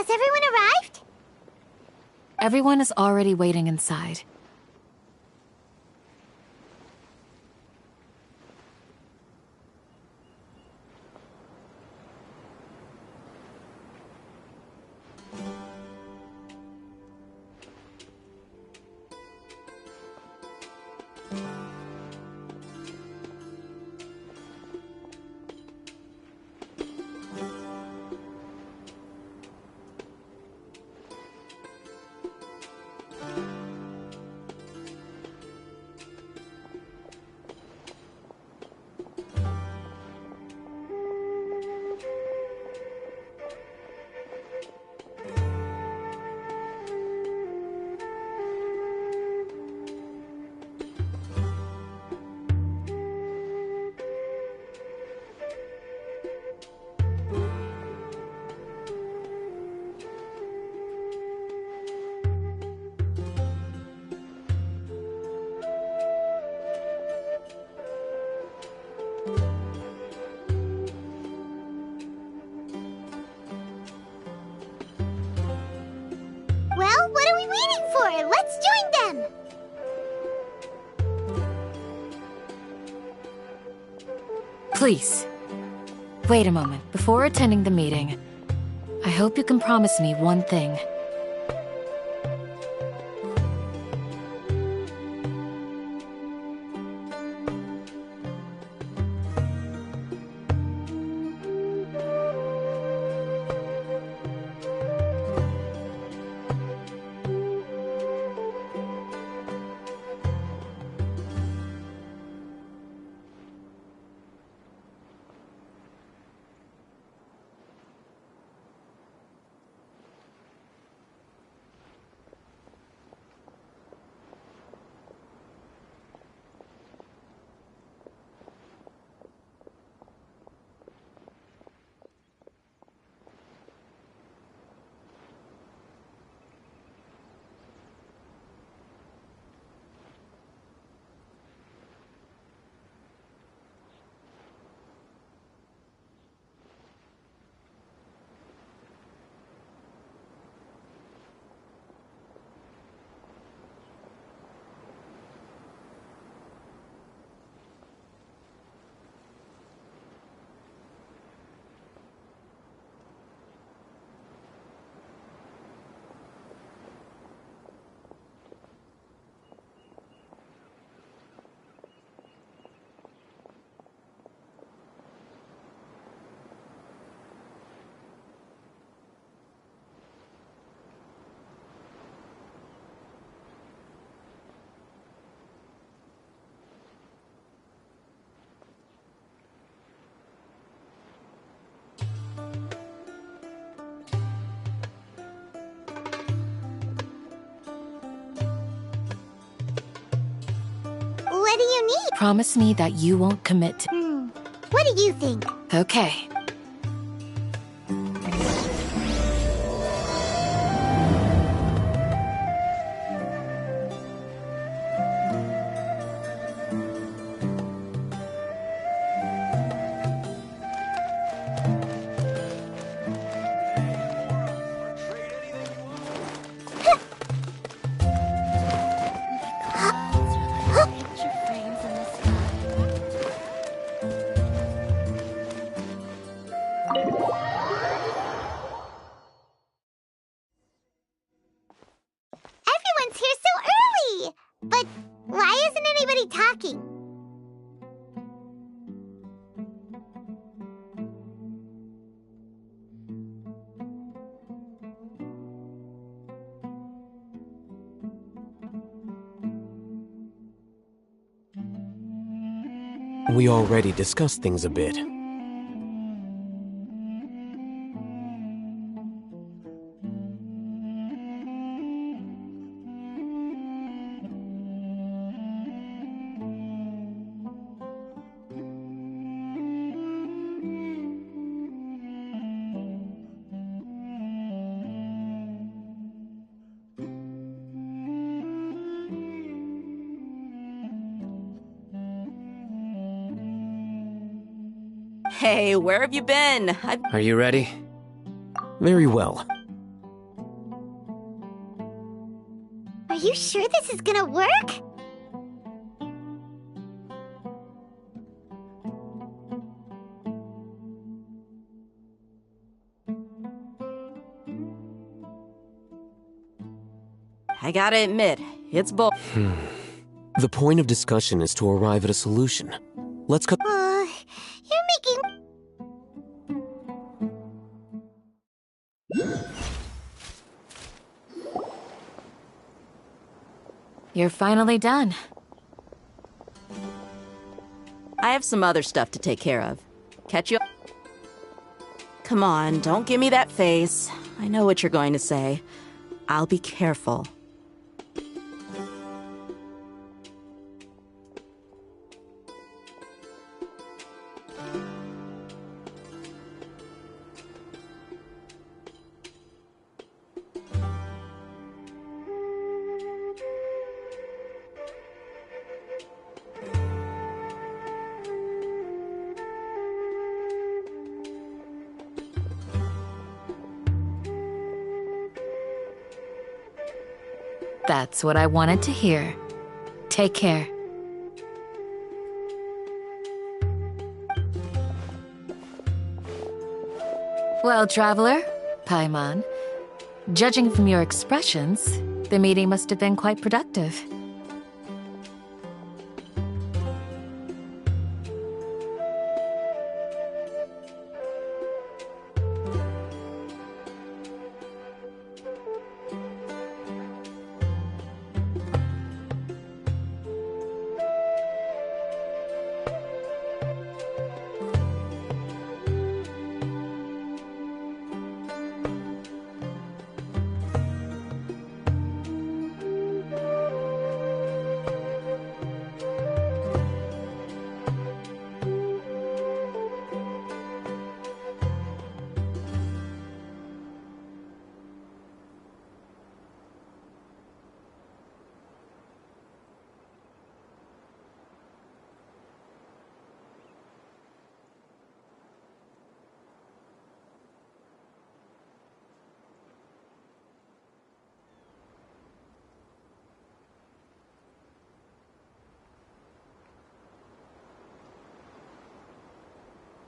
Has everyone arrived? Everyone is already waiting inside. Well, what are we waiting for? Let's join them! Please. Wait a moment. Before attending the meeting, I hope you can promise me one thing. What do you need? Promise me that you won't commit to... What do you think? Okay. Everyone's here so early! But why isn't anybody talking? We already discussed things a bit. Hey, where have you been? Are you ready? Very well. sure this is gonna work? I gotta admit, it's bull. The point of discussion is to arrive at a solution. Let's cut. You're making... You're finally done. I have some other stuff to take care of. Catch you. Come on, don't give me that face. I know what you're going to say. I'll be careful. That's what I wanted to hear. Take care. Well, traveler, Paimon, judging from your expressions, the meeting must have been quite productive.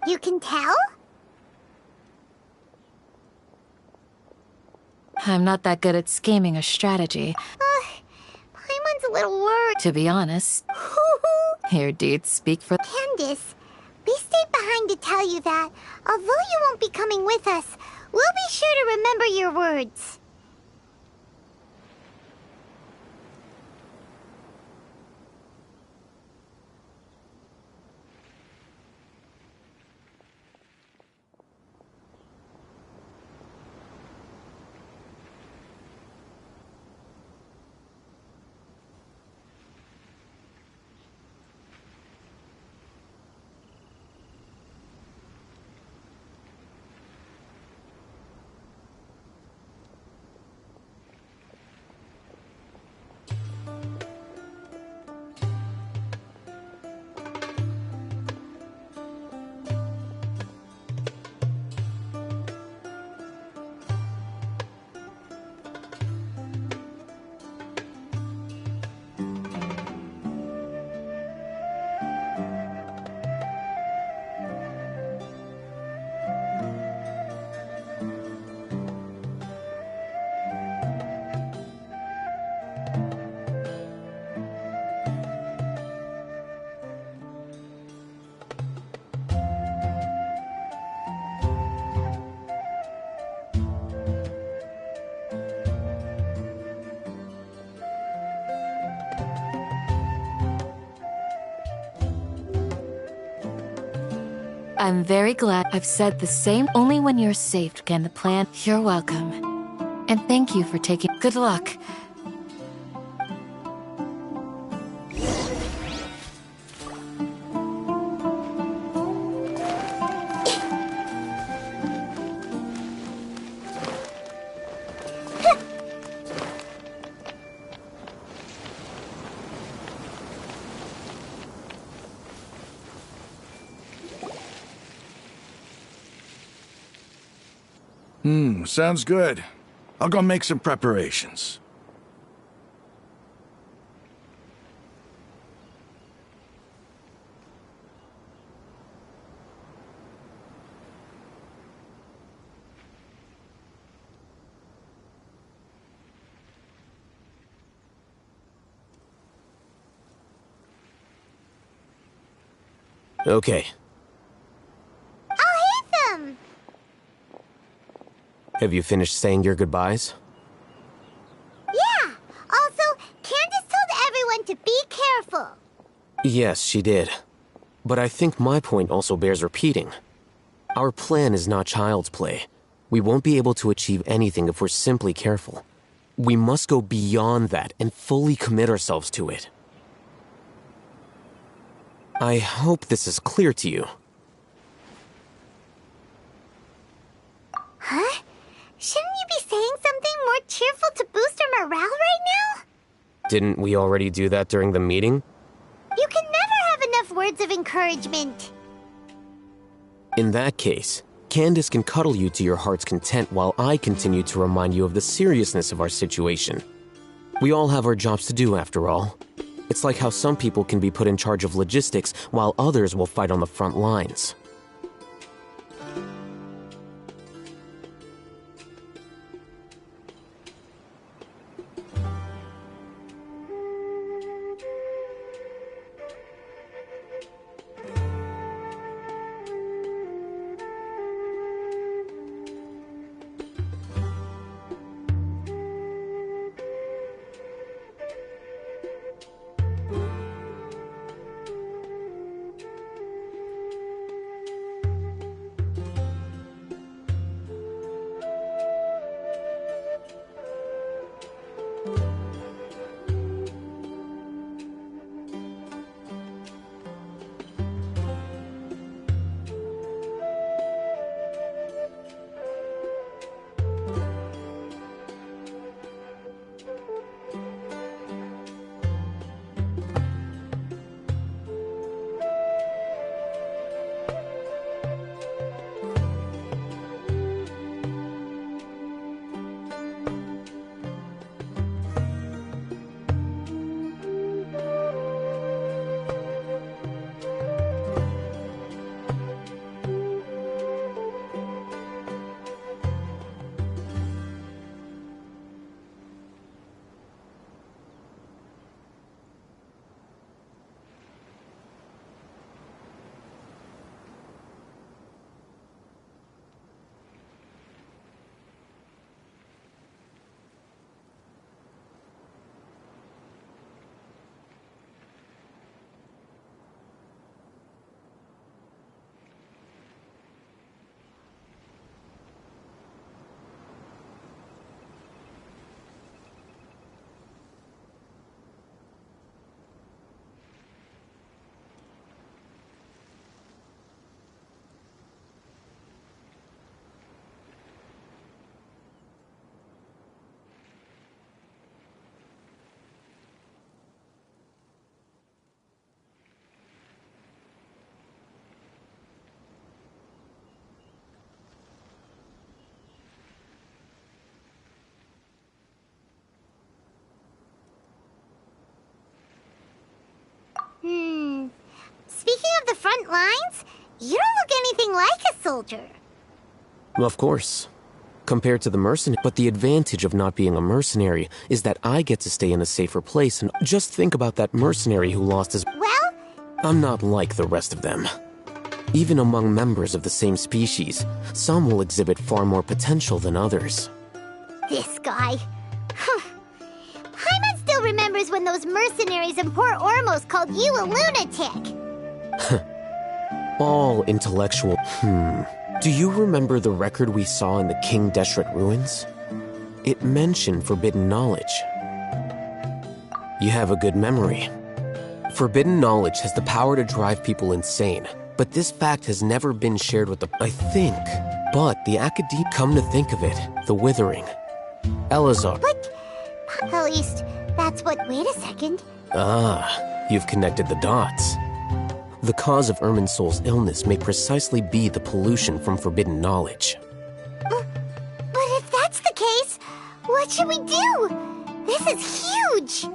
You can tell? I'm not that good at scheming or strategy. Paimon's a little worried. To be honest, your deeds speak for... Candace, we stayed behind to tell you that, although you won't be coming with us, we'll be sure to remember your words. I'm very glad I've said the same. Only when you're safe can the plan... You're welcome. And thank you for taking... Good luck. Sounds good. I'll go make some preparations. Okay. I'll hit them! Have you finished saying your goodbyes? Yeah! Also, Candace told everyone to be careful. Yes, she did. But I think my point also bears repeating. Our plan is not child's play. We won't be able to achieve anything if we're simply careful. We must go beyond that and fully commit ourselves to it. I hope this is clear to you. Huh? Shouldn't you be saying something more cheerful to boost our morale right now? Didn't we already do that during the meeting? You can never have enough words of encouragement. In that case, Candace can cuddle you to your heart's content while I continue to remind you of the seriousness of our situation. We all have our jobs to do, after all. It's like how some people can be put in charge of logistics while others will fight on the front lines. Speaking of the front lines, you don't look anything like a soldier. Of course. Compared to the mercenary, but the advantage of not being a mercenary is that I get to stay in a safer place, and just think about that mercenary who lost his... Well, I'm not like the rest of them. Even among members of the same species, some will exhibit far more potential than others. this guy. Paimon still remembers when those mercenaries in Port Ormos called you a lunatic. All intellectual... Do you remember the record we saw in the King Deshret ruins? It mentioned forbidden knowledge. You have a good memory. Forbidden knowledge has the power to drive people insane, but this fact has never been shared with the... I think. But the academe... Come to think of it, the Withering. Elazar... But... at least, that's what... Wait a second. Ah, you've connected the dots. The cause of Irminsul's illness may precisely be the pollution from forbidden knowledge. But if that's the case, what should we do? This is huge!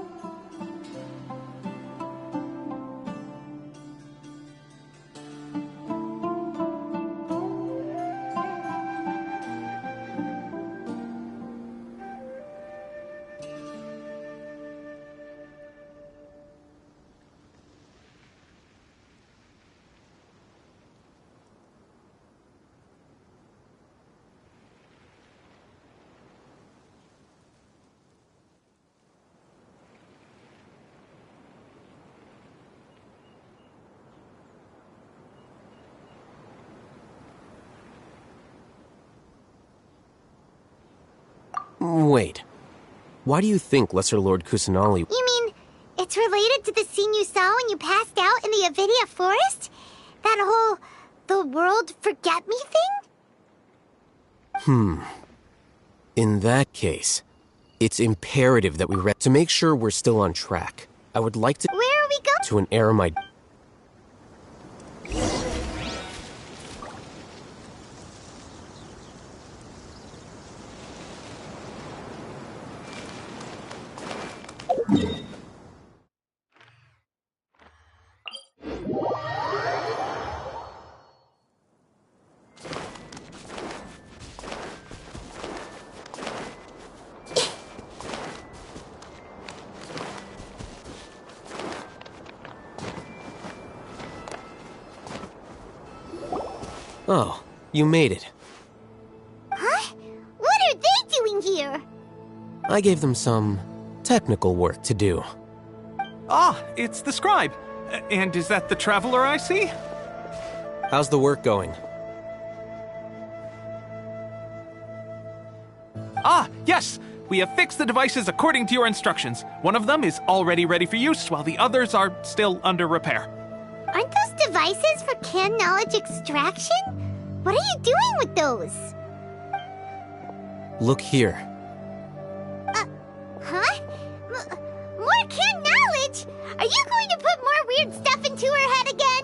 Wait. Why do you think Lesser Lord Kusanali... You mean it's related to the scene you saw when you passed out in the Avidia Forest? That whole the world forget me thing? In that case, it's imperative that we to make sure we're still on track. I would like to... Where are we going? To an Aramite... Oh, you made it. Huh? What are they doing here? I gave them some technical work to do. Ah, it's the scribe. And is that the traveler I see? How's the work going? Ah, yes! We have fixed the devices according to your instructions. One of them is already ready for use, while the others are still under repair. Aren't those devices for canned knowledge extraction? What are you doing with those? Look here. Huh? More canned knowledge? Are you going to put more weird stuff into her head again?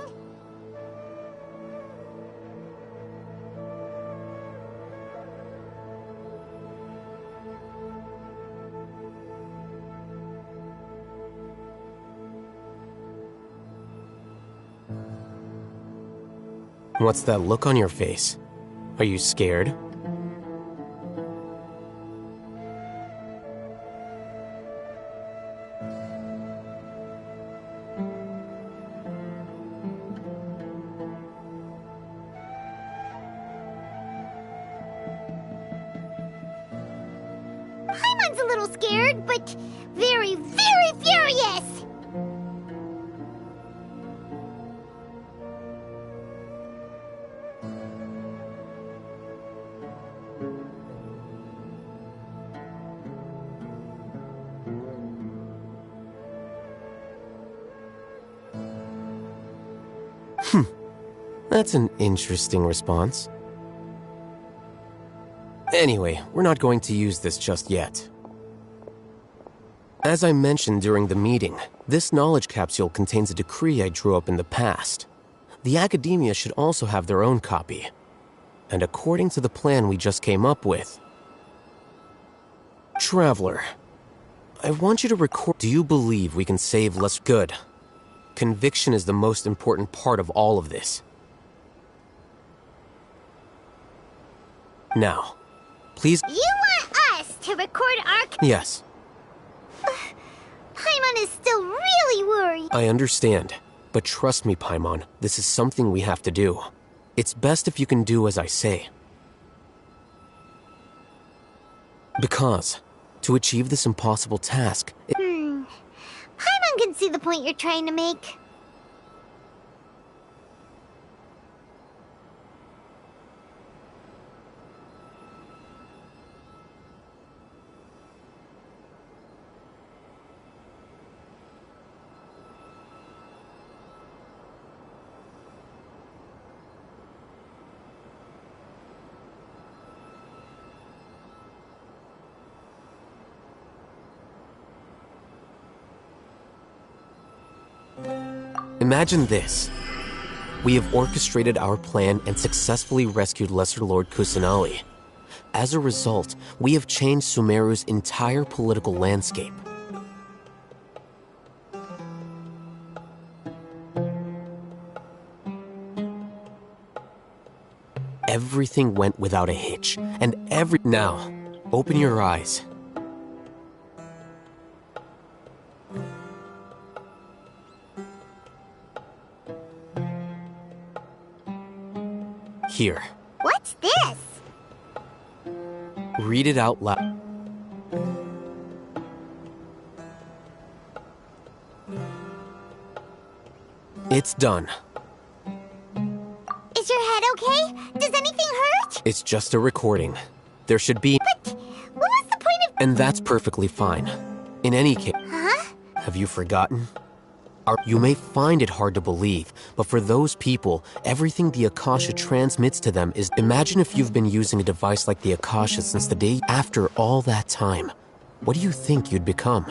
What's that look on your face? Are you scared? Paimon's a little scared, but very, very furious! That's an interesting response. Anyway, we're not going to use this just yet. As I mentioned during the meeting, this knowledge capsule contains a decree I drew up in the past. The academia should also have their own copy. And according to the plan we just came up with... Traveler, I want you to record... Do you believe we can save less good? Conviction is the most important part of all of this. Now, please... You want us to record our... Yes, Paimon is still really worried. I understand. But trust me, Paimon, this is something we have to do. It's best if you can do as I say. Because, to achieve this impossible task... Paimon can see the point you're trying to make. Imagine this. We have orchestrated our plan and successfully rescued Lesser Lord Kusanali. As a result, we have changed Sumeru's entire political landscape. Everything went without a hitch, and Now, open your eyes. Here. What's this? Read it out loud. It's done. Is your head okay? Does anything hurt? It's just a recording. There should be... But what was the point And that's perfectly fine. In any case, Huh? have you forgotten? You may find it hard to believe, but for those people, everything the Akasha transmits to them is... Imagine if you've been using a device like the Akasha since the day after all that time. What do you think you'd become?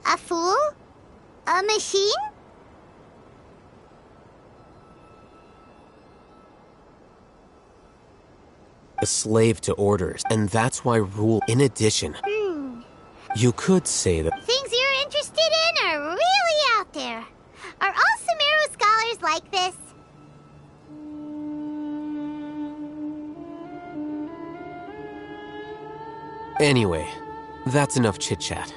A fool? A machine? A slave to orders, and that's why rule... In addition, you could say that... Things you're interested in are really out there. Are all Sumeru scholars like this? Anyway, that's enough chit-chat.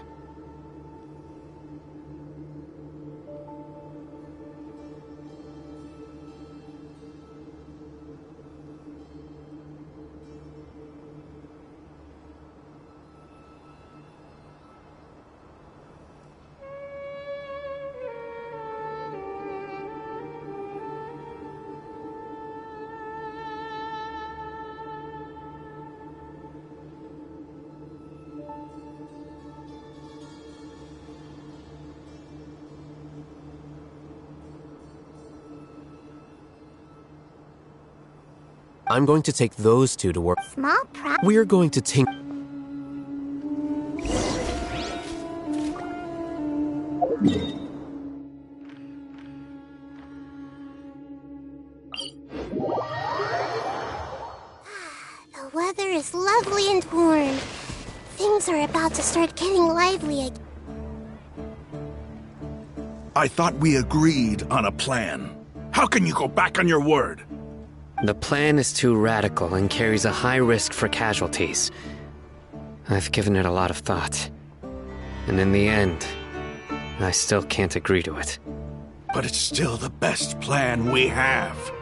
I'm going to take those two to work. Small prop. We're going to tinker. The weather is lovely and warm. Things are about to start getting lively again. I thought we agreed on a plan. How can you go back on your word? The plan is too radical and carries a high risk for casualties. I've given it a lot of thought. And in the end, I still can't agree to it. But it's still the best plan we have.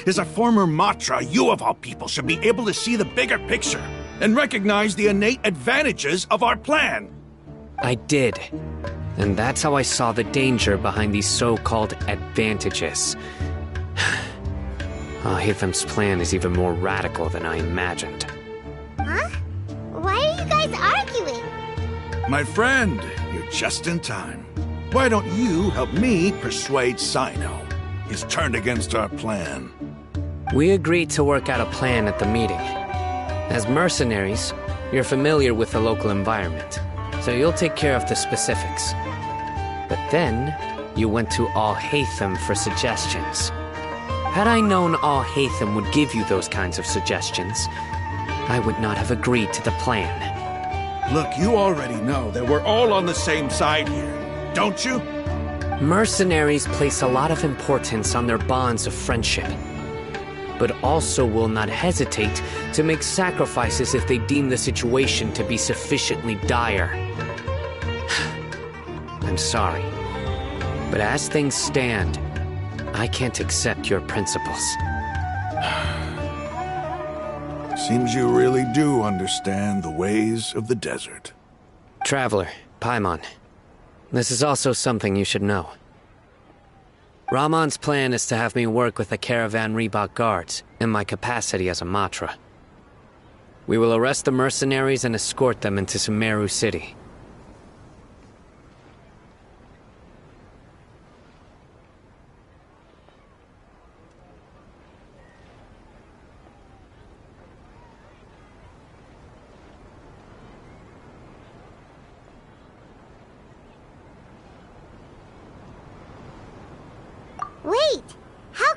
As a former Matra, you of all people should be able to see the bigger picture and recognize the innate advantages of our plan. I did. And that's how I saw the danger behind these so-called advantages. Hitham's plan is even more radical than I imagined. Huh? Why are you guys arguing? My friend, you're just in time. Why don't you help me persuade Sino? He's turned against our plan. We agreed to work out a plan at the meeting. As mercenaries, you're familiar with the local environment, so you'll take care of the specifics. But then, you went to Al-Haytham for suggestions. Had I known Al-Haytham would give you those kinds of suggestions, I would not have agreed to the plan. Look, you already know that we're all on the same side here, don't you? Mercenaries place a lot of importance on their bonds of friendship, but also will not hesitate to make sacrifices if they deem the situation to be sufficiently dire. I'm sorry, but as things stand, I can't accept your principles. Seems you really do understand the ways of the desert. Traveler, Paimon, this is also something you should know. Rahman's plan is to have me work with the Caravan Reebok guards in my capacity as a Matra. We will arrest the mercenaries and escort them into Sumeru City.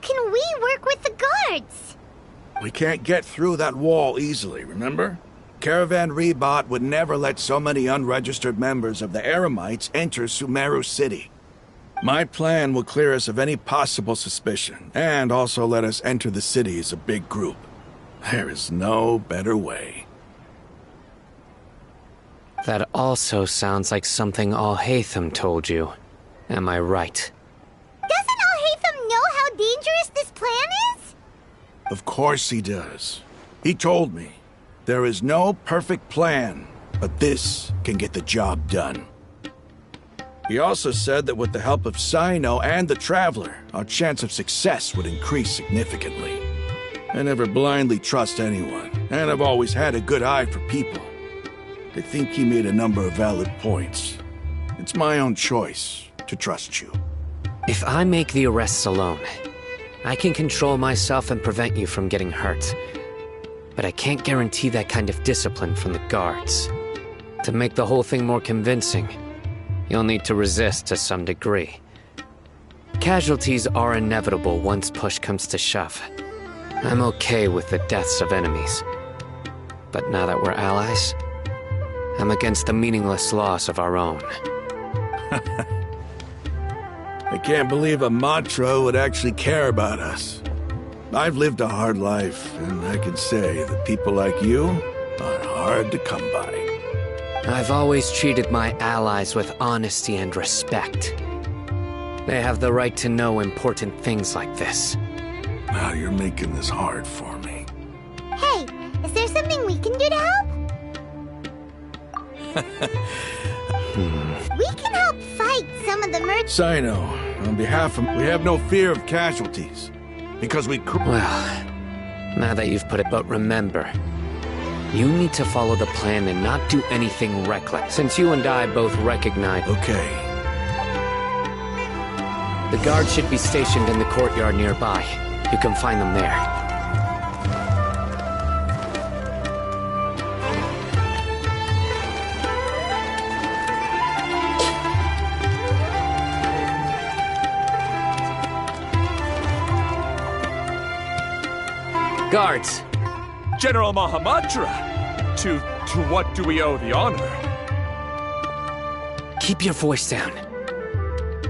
can we work with the guards? We can't get through that wall easily, remember? Caravan Rebot would never let so many unregistered members of the Eremites enter Sumeru City. My plan will clear us of any possible suspicion, and also let us enter the city as a big group. There is no better way. That also sounds like something Al-Haytham told you. Am I right? Doesn't Al-Haytham know how dangerous this plan is? Of course he does. He told me, there is no perfect plan, but this can get the job done. He also said that with the help of Sino and the Traveler, our chance of success would increase significantly. I never blindly trust anyone, and I've always had a good eye for people. I think he made a number of valid points. It's my own choice to trust you. If I make the arrests alone, I can control myself and prevent you from getting hurt. But I can't guarantee that kind of discipline from the guards. To make the whole thing more convincing, you'll need to resist to some degree. Casualties are inevitable once push comes to shove. I'm okay with the deaths of enemies. But now that we're allies, I'm against the meaningless loss of our own. I can't believe a Matra would actually care about us. I've lived a hard life, and I can say that people like you are hard to come by. I've always treated my allies with honesty and respect. They have the right to know important things like this. Now you're making this hard for me. Hey, is there something we can do to help? We can help fight some of the merchants. Sino, on behalf of... We have no fear of casualties. Because we... Well, now that you've put it, but remember, you need to follow the plan and not do anything reckless, since you and I both recognize... Okay. The guards should be stationed in the courtyard nearby. You can find them there. Guards! General Mahamatra! To what do we owe the honor? Keep your voice down.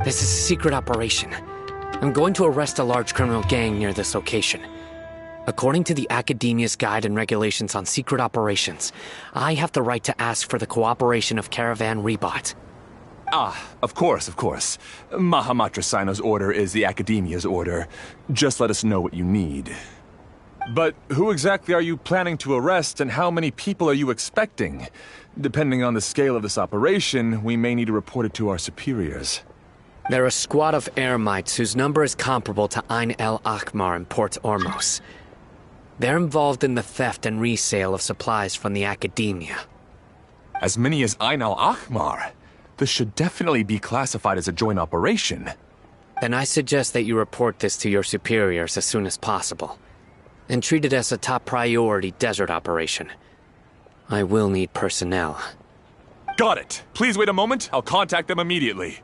This is a secret operation. I'm going to arrest a large criminal gang near this location. According to the Academia's Guide and Regulations on Secret Operations, I have the right to ask for the cooperation of Caravan Rebot. Ah, of course, of course. Mahamatra Sino's order is the Academia's order. Just let us know what you need. But who exactly are you planning to arrest, and how many people are you expecting? Depending on the scale of this operation, we may need to report it to our superiors. They're a squad of Eremites whose number is comparable to Ain el Akhmar in Port Ormos. They're involved in the theft and resale of supplies from the Academia. As many as Ain el Akhmar? This should definitely be classified as a joint operation. Then I suggest that you report this to your superiors as soon as possible, and treat it as a top priority desert operation. I will need personnel. Got it. Please wait a moment. I'll contact them immediately.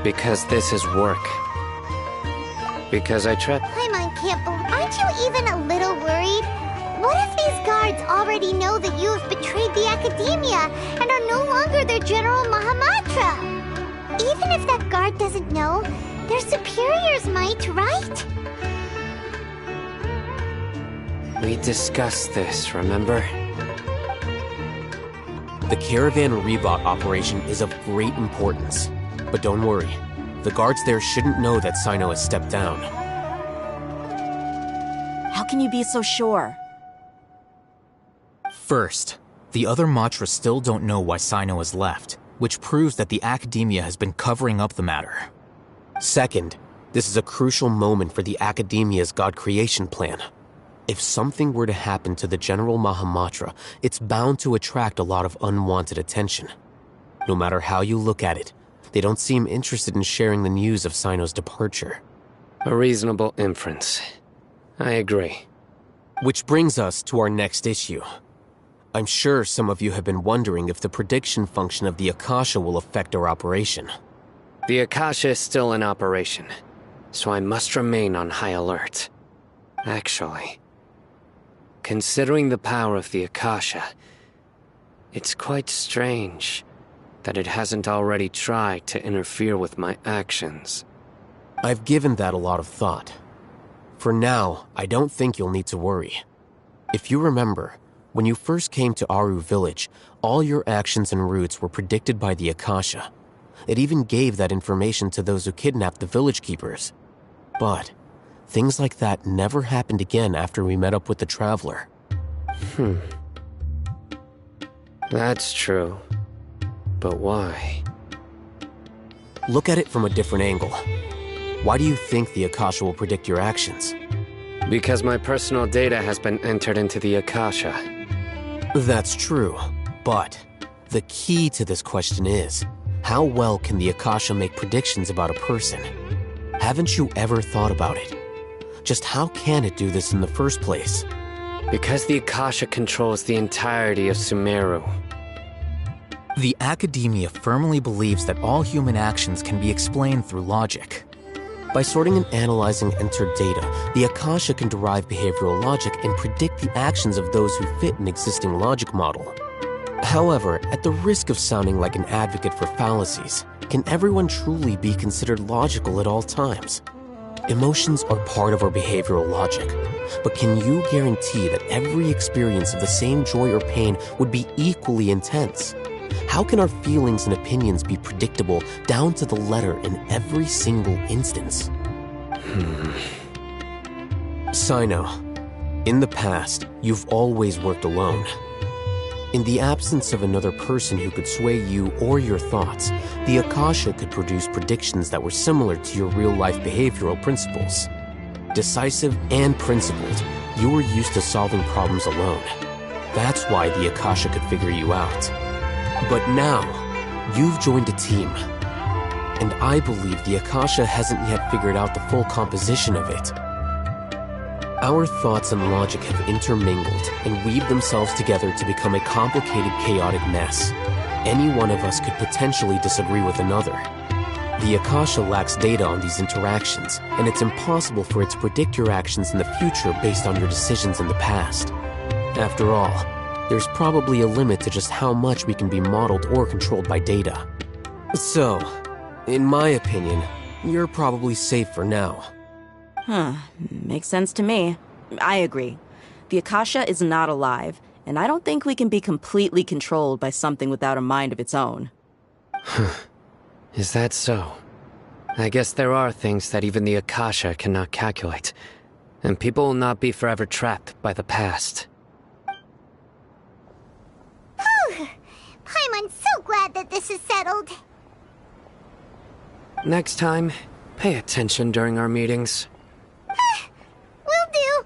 Because this is work. Because I tried. Paimon can't believe. Aren't you even a little worried? What if these guards already know that you have betrayed the Academia and are no longer their General Mahamatra? Even if that guard doesn't know, their superiors might, right? We discussed this, remember? The Caravan Rebot operation is of great importance. But don't worry, the guards there shouldn't know that Sino has stepped down. How can you be so sure? First, the other Matra still don't know why Sino has left, which proves that the Academia has been covering up the matter. Second, this is a crucial moment for the Academia's God creation plan. If something were to happen to the General Mahamatra, it's bound to attract a lot of unwanted attention. No matter how you look at it, they don't seem interested in sharing the news of Sino's departure. A reasonable inference. I agree. Which brings us to our next issue. I'm sure some of you have been wondering if the prediction function of the Akasha will affect our operation. The Akasha is still in operation, so I must remain on high alert. Actually, considering the power of the Akasha, it's quite strange that it hasn't already tried to interfere with my actions. I've given that a lot of thought. For now, I don't think you'll need to worry. If you remember, when you first came to Aru Village, all your actions and routes were predicted by the Akasha. It even gave that information to those who kidnapped the village keepers. But things like that never happened again after we met up with the Traveler. That's true. But why? Look at it from a different angle. Why do you think the Akasha will predict your actions? Because my personal data has been entered into the Akasha. That's true, but the key to this question is, how well can the Akasha make predictions about a person? Haven't you ever thought about it? Just how can it do this in the first place? Because the Akasha controls the entirety of Sumeru. The Academia firmly believes that all human actions can be explained through logic. By sorting and analyzing entered data, the Akasha can derive behavioral logic and predict the actions of those who fit an existing logic model. However, at the risk of sounding like an advocate for fallacies, can everyone truly be considered logical at all times? Emotions are part of our behavioral logic, but can you guarantee that every experience of the same joy or pain would be equally intense? How can our feelings and opinions be predictable down to the letter in every single instance? Sino, in the past, you've always worked alone. In the absence of another person who could sway you or your thoughts, the Akasha could produce predictions that were similar to your real-life behavioral principles. Decisive and principled, you were used to solving problems alone. That's why the Akasha could figure you out. But now, you've joined a team. And I believe the Akasha hasn't yet figured out the full composition of it. Our thoughts and logic have intermingled and weaved themselves together to become a complicated, chaotic mess. Any one of us could potentially disagree with another. The Akasha lacks data on these interactions, and it's impossible for it to predict your actions in the future based on your decisions in the past. After all, there's probably a limit to just how much we can be modeled or controlled by data. So, in my opinion, you're probably safe for now. Makes sense to me. I agree. The Akasha is not alive, and I don't think we can be completely controlled by something without a mind of its own. Is that so? I guess there are things that even the Akasha cannot calculate, and people will not be forever trapped by the past. Paimon's so glad that this is settled. Next time, pay attention during our meetings. Will do.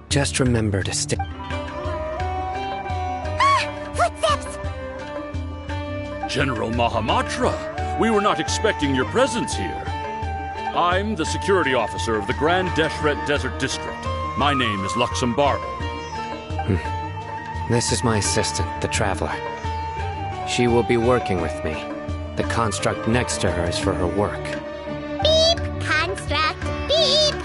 Just remember to stick... Footsteps! General Mahamatra, we were not expecting your presence here. I'm the security officer of the Grand Deshret Desert District. My name is Luxembargo. This is my assistant, the Traveler. She will be working with me. The construct next to her is for her work. Beep! Construct! Beep!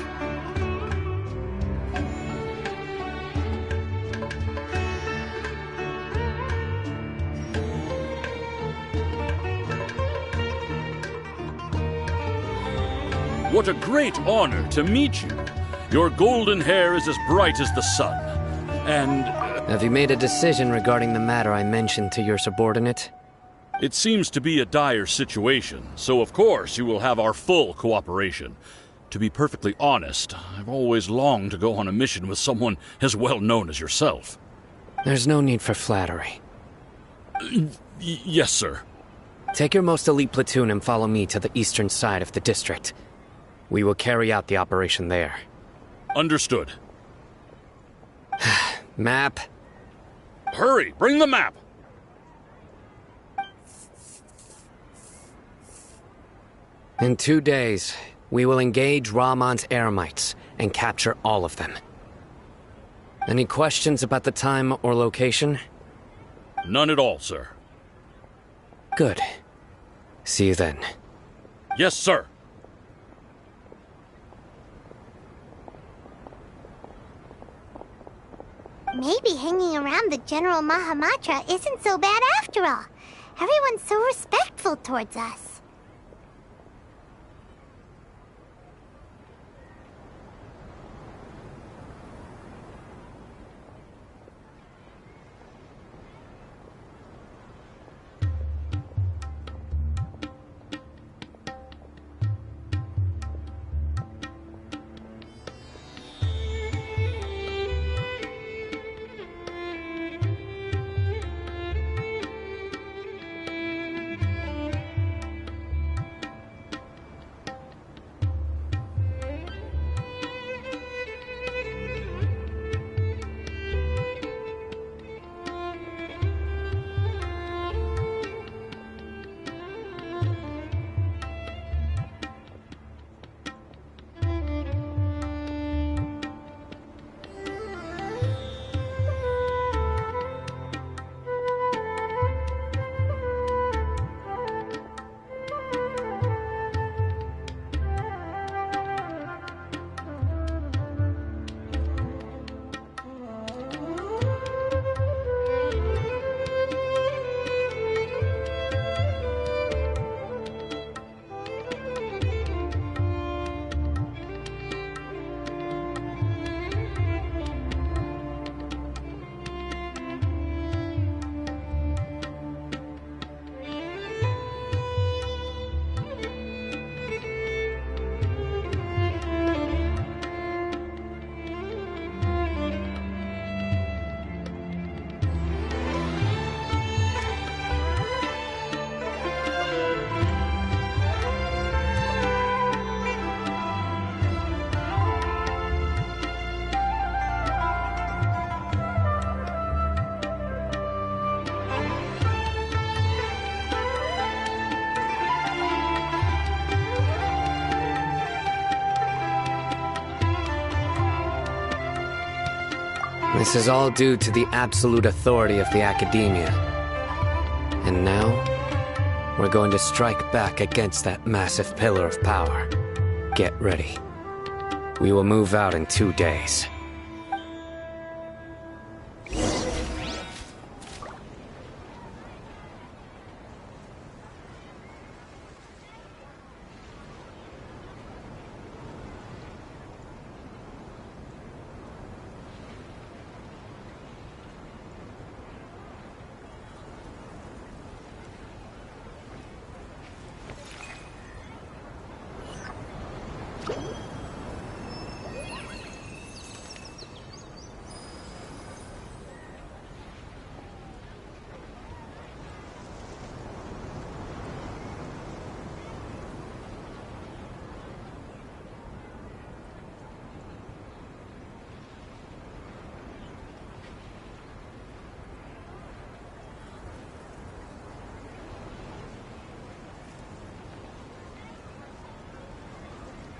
What a great honor to meet you. Your golden hair is as bright as the sun. And... Have you made a decision regarding the matter I mentioned to your subordinate? it seems to be a dire situation, so of course you will have our full cooperation. To be perfectly honest, I've always longed to go on a mission with someone as well known as yourself. There's no need for flattery. Yes, sir. Take your most elite platoon and follow me to the eastern side of the district. We will carry out the operation there. Understood. Map. Hurry, bring the map! In 2 days, we will engage Rahman's Eremites and capture all of them. Any questions about the time or location? None at all, sir. Good. See you then. Yes, sir. Maybe hanging around the General Mahamatra isn't so bad after all. Everyone's so respectful towards us. This is all due to the absolute authority of the Academia. And now, we're going to strike back against that massive pillar of power. Get ready. We will move out in 2 days.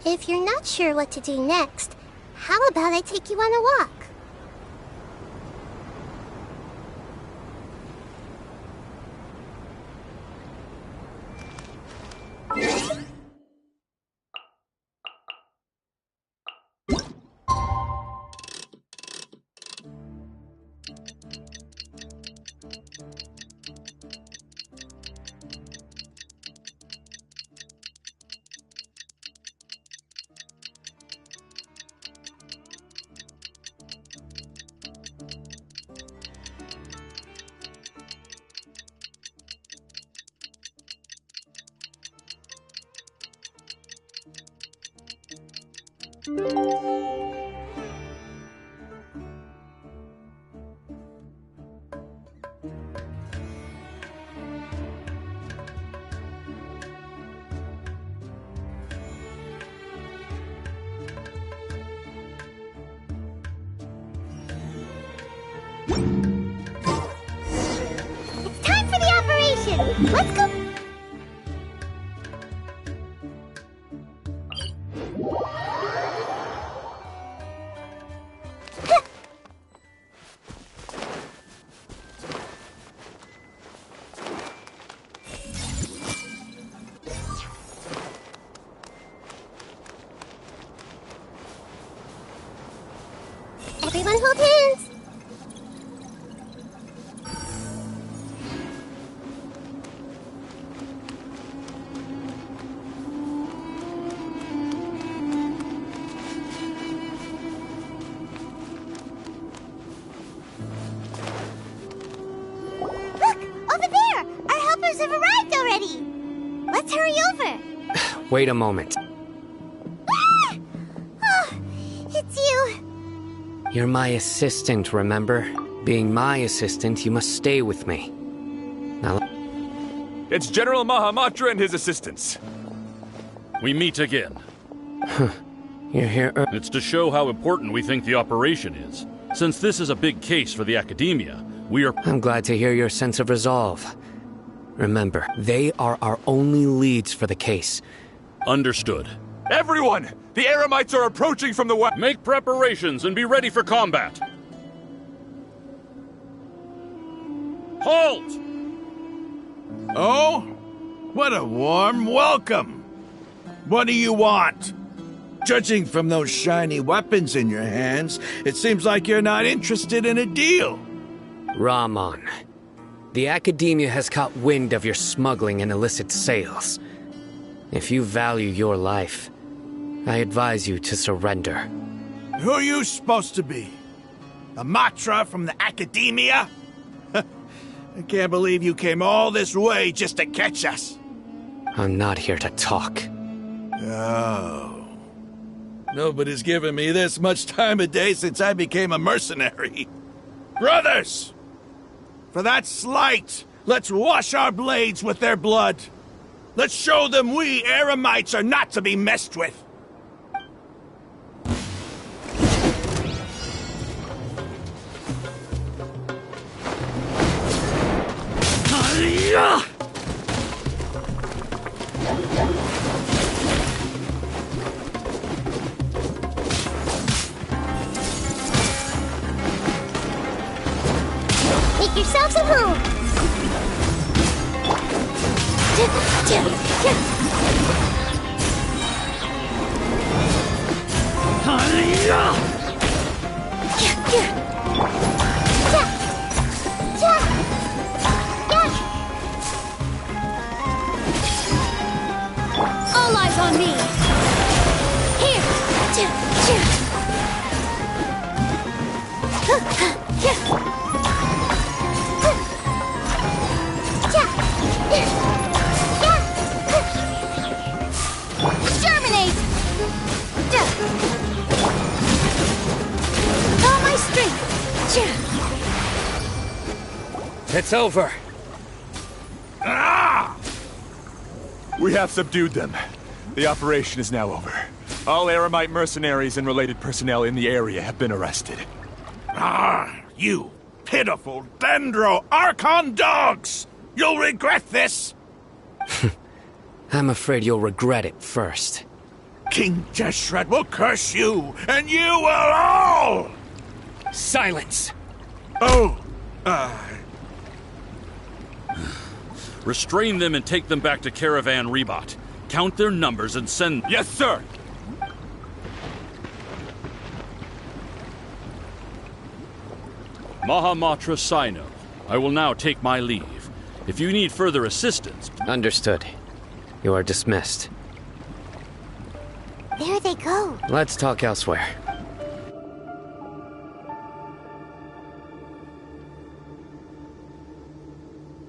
If you're not sure what to do next, how about I take you on a walk? It's time for the operation! Let's go! Everyone hold hands! Look! Over there! Our helpers have arrived already! Let's hurry over! Wait a moment. Ah! Oh, it's you! You're my assistant, remember? Being my assistant, you must stay with me. Now, It's General Mahamatra and his assistants. We meet again. you're here It's to show how important we think the operation is. Since this is a big case for the Academia, we are... I'm glad to hear your sense of resolve. Remember, they are our only leads for the case. Understood. Everyone! The Eremites are approaching from the west. Make preparations and be ready for combat. Halt! Oh? What a warm welcome! What do you want? Judging from those shiny weapons in your hands, it seems like you're not interested in a deal. Rahman, the Academia has caught wind of your smuggling and illicit sales. If you value your life, I advise you to surrender. Who are you supposed to be? A Matra from the Academia? I can't believe you came all this way just to catch us. I'm not here to talk. Oh. Nobody's given me this much time of day since I became a mercenary. Brothers! For that slight, let's wash our blades with their blood. Let's show them we Eremites are not to be messed with. Make yourselves at home! All eyes on me! Germinate! All my strength! It's over. Ah! We have subdued them. The operation is now over. All Eremite mercenaries and related personnel in the area have been arrested. Ah, you pitiful Dendro Archon dogs! You'll regret this! I'm afraid you'll regret it first. King Deshret will curse you, and you will all! Silence! Oh, Restrain them and take them back to Caravan Rebot. Count their numbers and send... Yes, sir! Mahamatra Sino. I will now take my leave. If you need further assistance... Understood. You are dismissed. There they go. Let's talk elsewhere.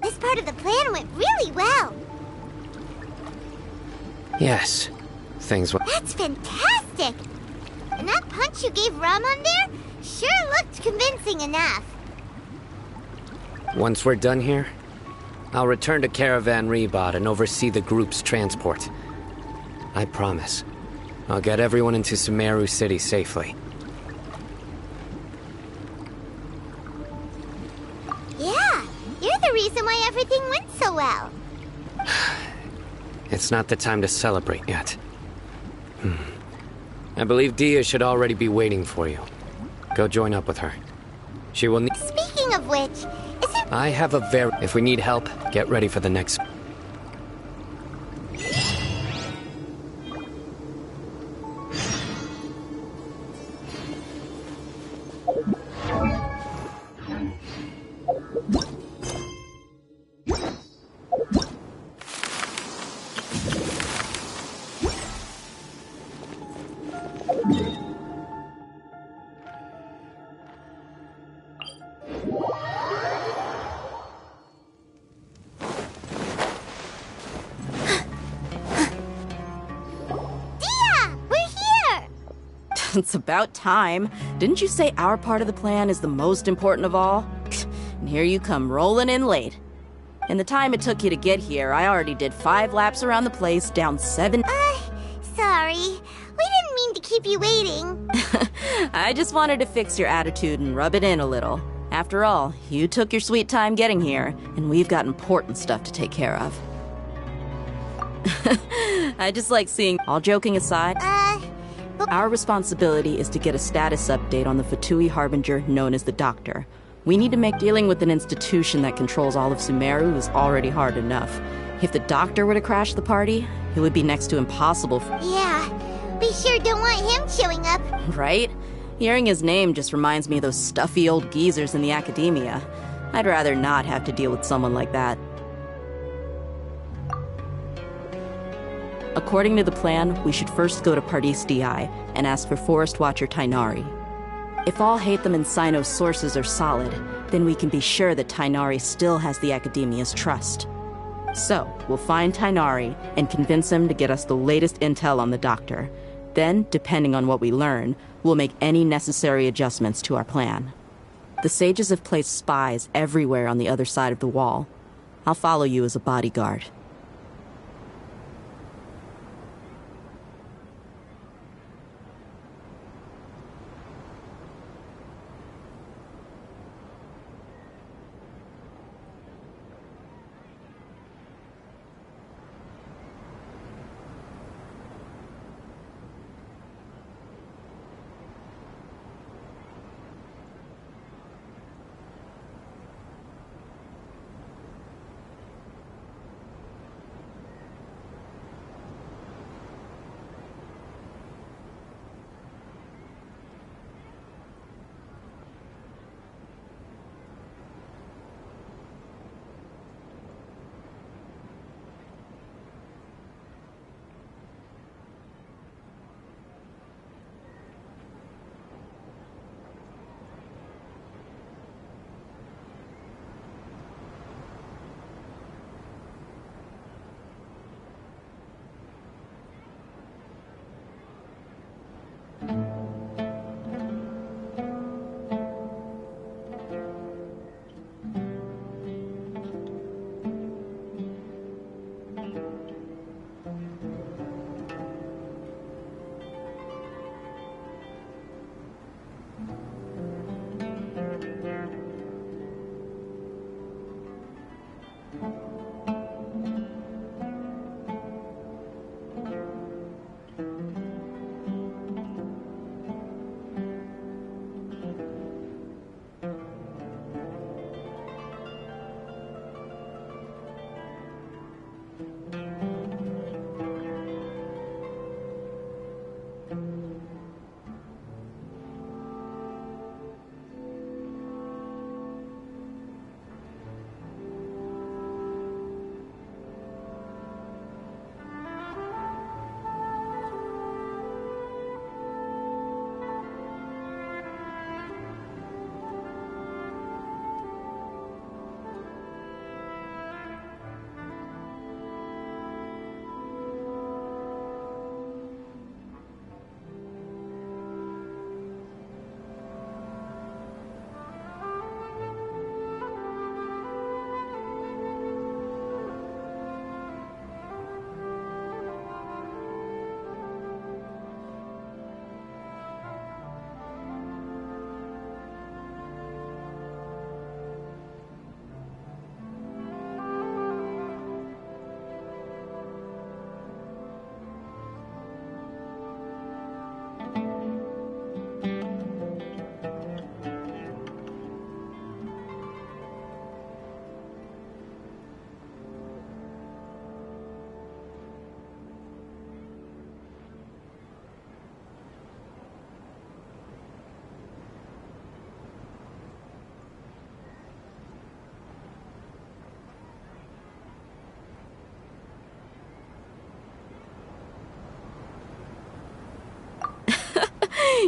This part of the plan went really well. Yes. Things went... That's fantastic! And that punch you gave Ramon there sure looked convincing enough. Once we're done here, I'll return to Caravan Rebot and oversee the group's transport. I promise. I'll get everyone into Sumeru City safely. Yeah, you're the reason why everything went so well. It's not the time to celebrate yet. I believe Dia should already be waiting for you. Go join up with her. She will need... Speaking of which, is it... I have a very... If we need help, get ready for the next... It's about time. Didn't you say our part of the plan is the most important of all? And here you come rolling in late. In the time it took you to get here, I already did 5 laps around the place, down 7... Sorry. We didn't mean to keep you waiting. I just wanted to fix your attitude and rub it in a little. After all, you took your sweet time getting here, and we've got important stuff to take care of. I just like seeing... All joking aside... Our responsibility is to get a status update on the Fatui Harbinger known as the Doctor. We need to make dealing with an institution that controls all of Sumeru is already hard enough. If the Doctor were to crash the party, it would be next to impossible. Yeah, we sure don't want him showing up. Right? Hearing his name just reminds me of those stuffy old geezers in the academia. I'd rather not have to deal with someone like that. According to the plan, we should first go to Pardis DI and ask for Forest Watcher Tainari. If all Hatham and Sino's sources are solid, then we can be sure that Tainari still has the Academia's trust. So, we'll find Tainari and convince him to get us the latest intel on the Doctor. Then, depending on what we learn, we'll make any necessary adjustments to our plan. The sages have placed spies everywhere on the other side of the wall. I'll follow you as a bodyguard.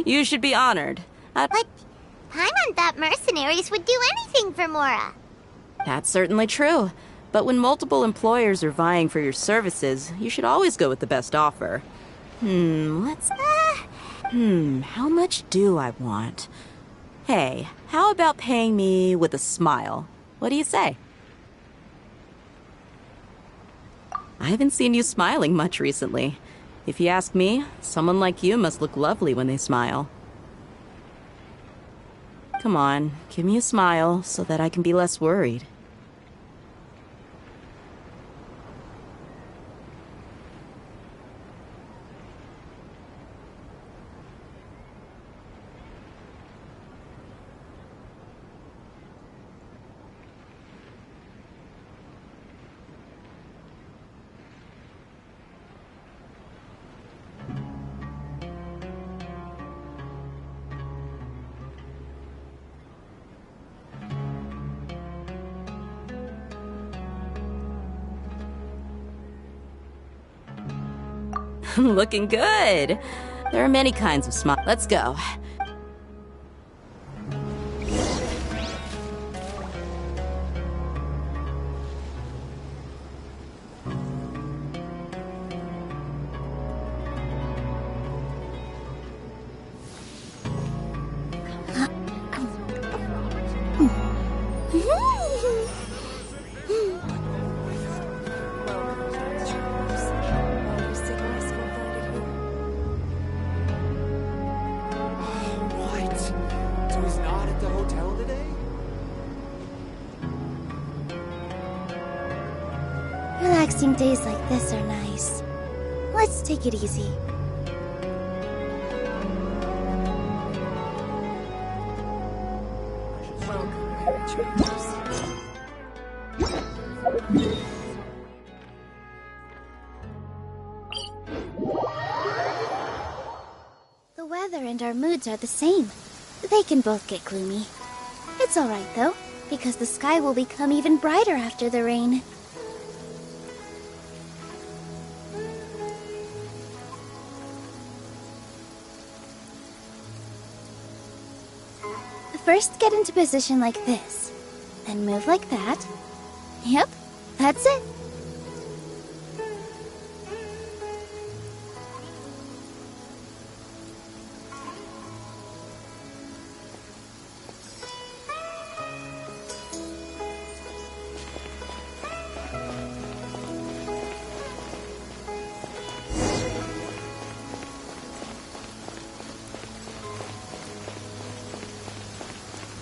You should be honored. But Paimon thought mercenaries would do anything for Mora. That's certainly true. But when multiple employers are vying for your services, you should always go with the best offer. How much do I want? Hey, how about paying me with a smile? What do you say? I haven't seen you smiling much recently. If you ask me, someone like you must look lovely when they smile. Come on, give me a smile so that I can be less worried. Looking good. There are many kinds of smile. Let's go. Relaxing days like this are nice. Let's take it easy. The weather and our moods are the same. They can both get gloomy. It's alright though, because the sky will become even brighter after the rain. First, get into position like this. Then move like that. Yep, that's it.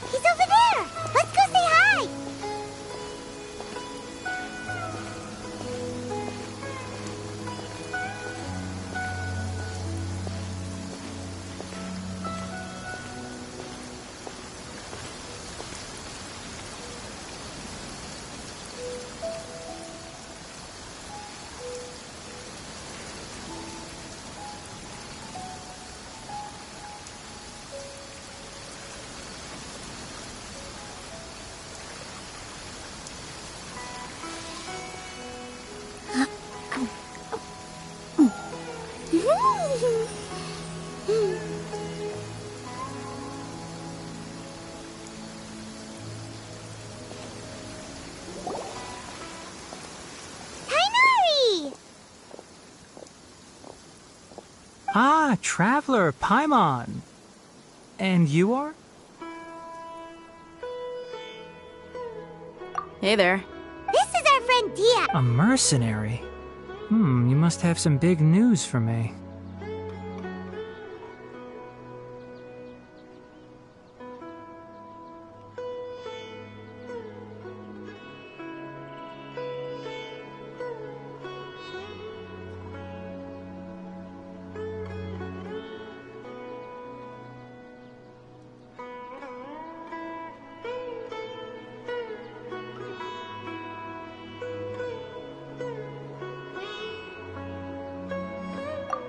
He's over there! Let's go say hi! Ah, Traveler, Paimon. And you are? Hey there. This is our friend Dia. A mercenary? You must have some big news for me.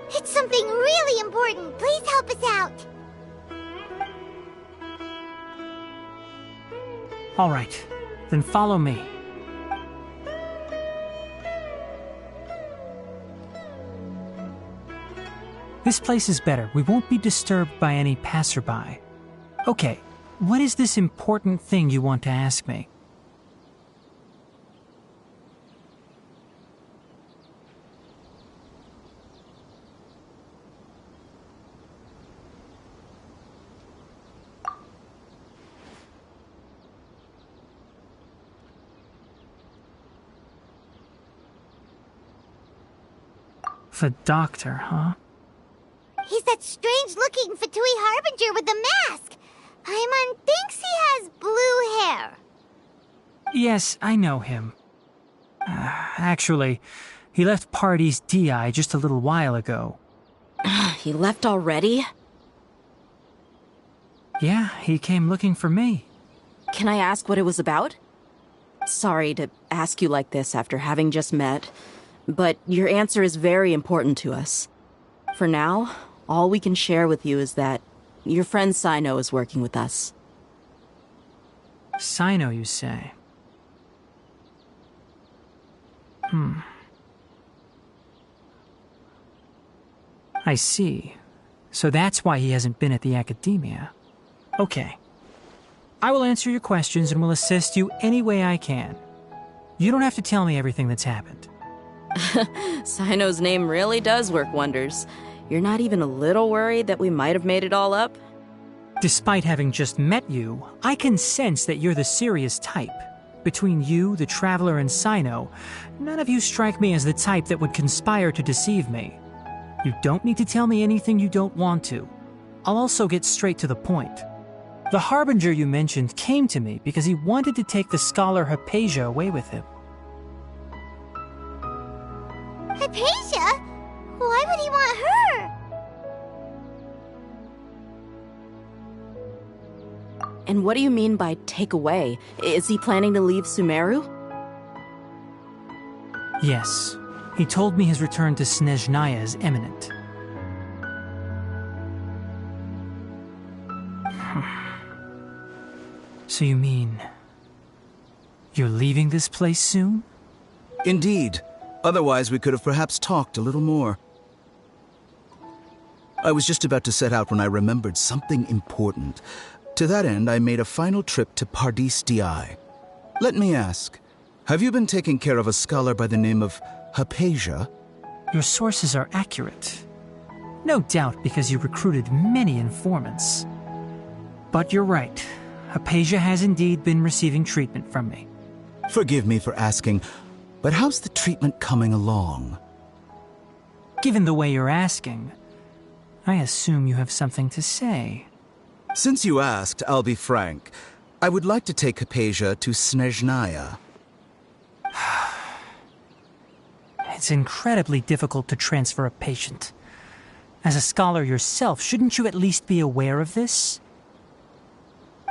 It's something really important. Please help us out. All right, then follow me. This place is better. We won't be disturbed by any passerby. Okay, what is this important thing you want to ask me? The doctor, huh? He's that strange-looking Fatui Harbinger with the mask. Paimon thinks he has blue hair. Yes, I know him. Actually, he left Party's DI just a little while ago. He left already? Yeah, he came looking for me. Can I ask what it was about? Sorry to ask you like this after having just met, but your answer is very important to us. For now, all we can share with you is that your friend Sino is working with us. Sino, you say? I see. So that's why he hasn't been at the academia. Okay. I will answer your questions and will assist you any way I can. You don't have to tell me everything that's happened. Sino's name really does work wonders. You're not even a little worried that we might have made it all up? Despite having just met you, I can sense that you're the serious type. Between you, the Traveler, and Sino, none of you strike me as the type that would conspire to deceive me. You don't need to tell me anything you don't want to. I'll also get straight to the point. The Harbinger you mentioned came to me because he wanted to take the scholar Hypatia away with him. Hypatia? Why would he want her? And what do you mean by take away? Is he planning to leave Sumeru? Yes. He told me his return to Snezhnaya is imminent. So you mean... you're leaving this place soon? Indeed. Otherwise, we could have perhaps talked a little more. I was just about to set out when I remembered something important. To that end, I made a final trip to Pardis DI. Let me ask, have you been taking care of a scholar by the name of Hypatia? Your sources are accurate. No doubt because you recruited many informants. But you're right. Hypatia has indeed been receiving treatment from me. Forgive me for asking, but how's the treatment coming along? Given the way you're asking, I assume you have something to say. Since you asked, I'll be frank. I would like to take Hypatia to Snezhnaya. It's incredibly difficult to transfer a patient. As a scholar yourself, shouldn't you at least be aware of this?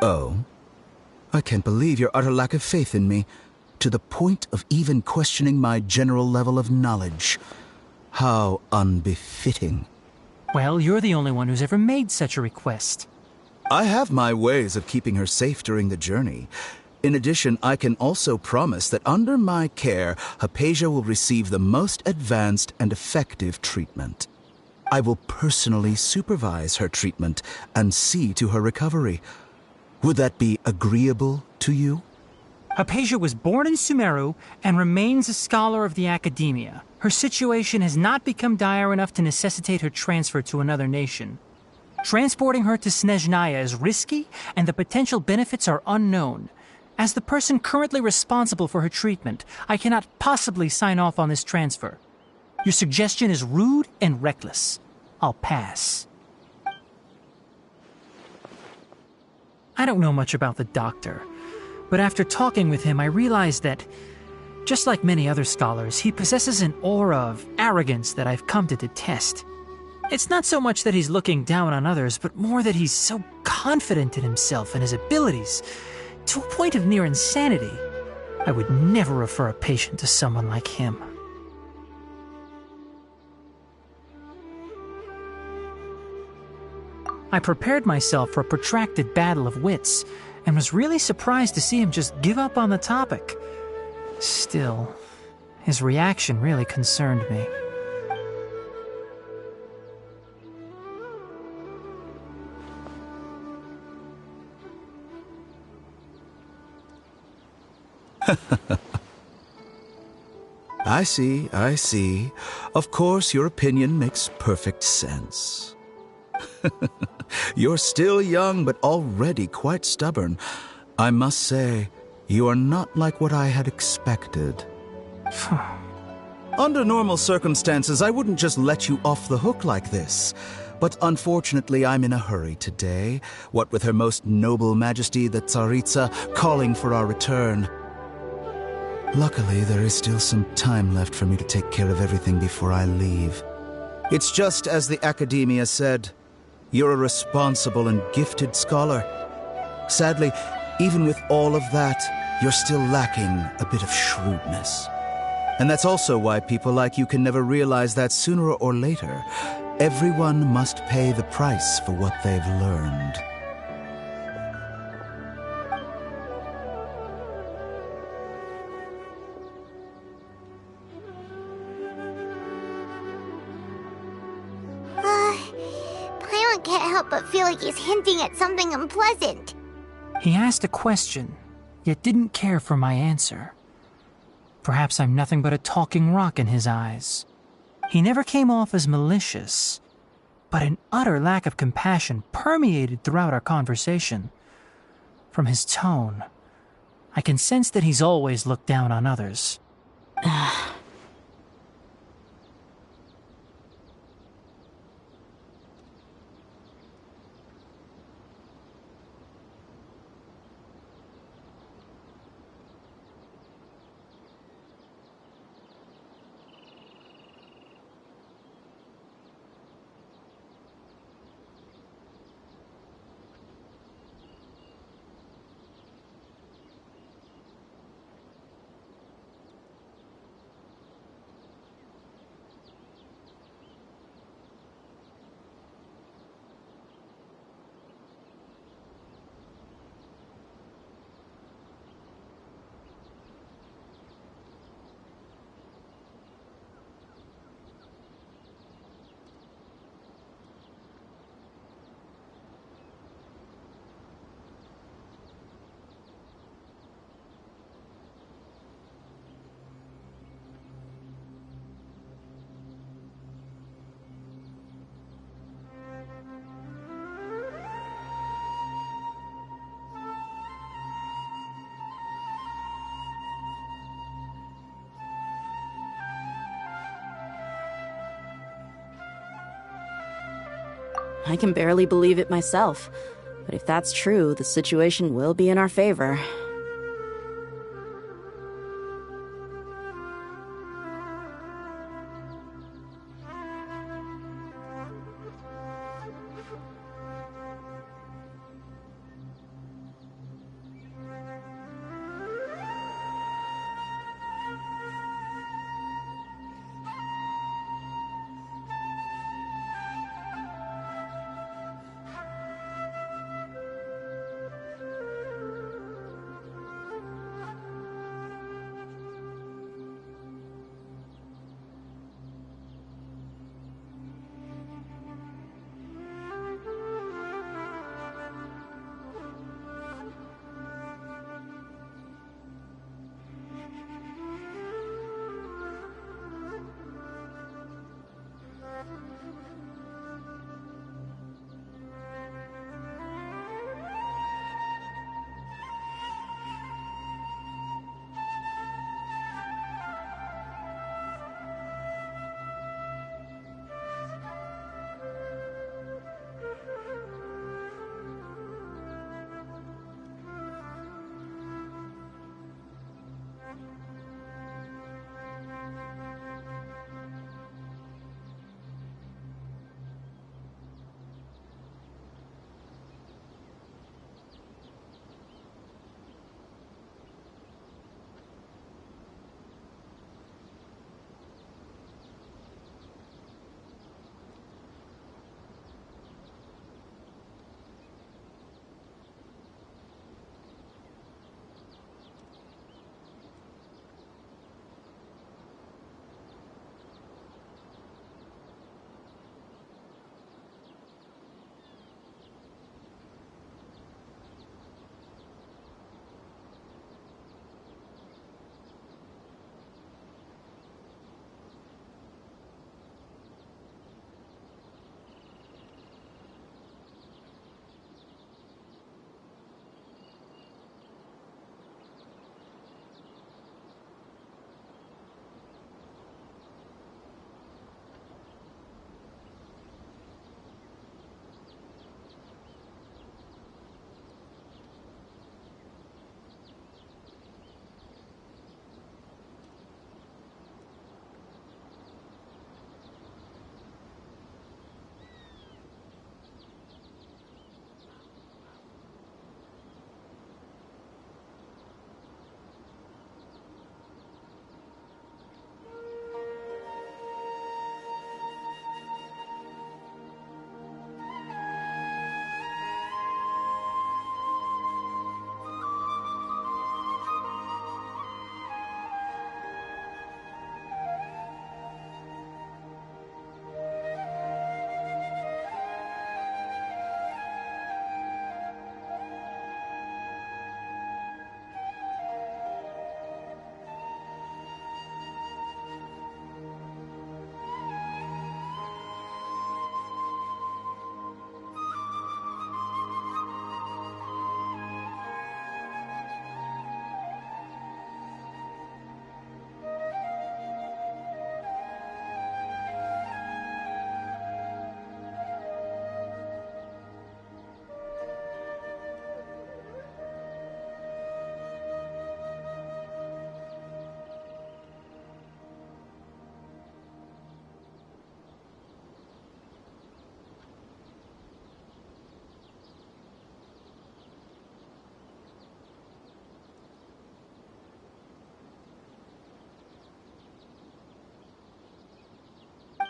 Oh? I can't believe your utter lack of faith in me, to the point of even questioning my general level of knowledge. How unbefitting. Well, you're the only one who's ever made such a request. I have my ways of keeping her safe during the journey. In addition, I can also promise that under my care, Hypatia will receive the most advanced and effective treatment. I will personally supervise her treatment and see to her recovery. Would that be agreeable to you? Hypatia was born in Sumeru and remains a scholar of the academia. Her situation has not become dire enough to necessitate her transfer to another nation. Transporting her to Snezhnaya is risky, and the potential benefits are unknown. As the person currently responsible for her treatment, I cannot possibly sign off on this transfer. Your suggestion is rude and reckless. I'll pass. I don't know much about the doctor, but after talking with him, I realized that, just like many other scholars, he possesses an aura of arrogance that I've come to detest. It's not so much that he's looking down on others, but more that he's so confident in himself and his abilities, to a point of near insanity. I would never refer a patient to someone like him. I prepared myself for a protracted battle of wits, and was really surprised to see him just give up on the topic. Still, his reaction really concerned me. I see, I see. Of course, your opinion makes perfect sense. You're still young, but already quite stubborn. I must say, you are not like what I had expected. Under normal circumstances, I wouldn't just let you off the hook like this. But unfortunately, I'm in a hurry today, what with Her Most Noble Majesty the Tsaritsa calling for our return. Luckily, there is still some time left for me to take care of everything before I leave. It's just as the Academia said, you're a responsible and gifted scholar. Sadly, even with all of that, you're still lacking a bit of shrewdness. And that's also why people like you can never realize that sooner or later, everyone must pay the price for what they've learned. Paimon can't help but feel like he's hinting at something unpleasant. He asked a question, yet didn't care for my answer. Perhaps I'm nothing but a talking rock in his eyes. He never came off as malicious, but an utter lack of compassion permeated throughout our conversation. From his tone, I can sense that he's always looked down on others. I can barely believe it myself. But if that's true, the situation will be in our favor.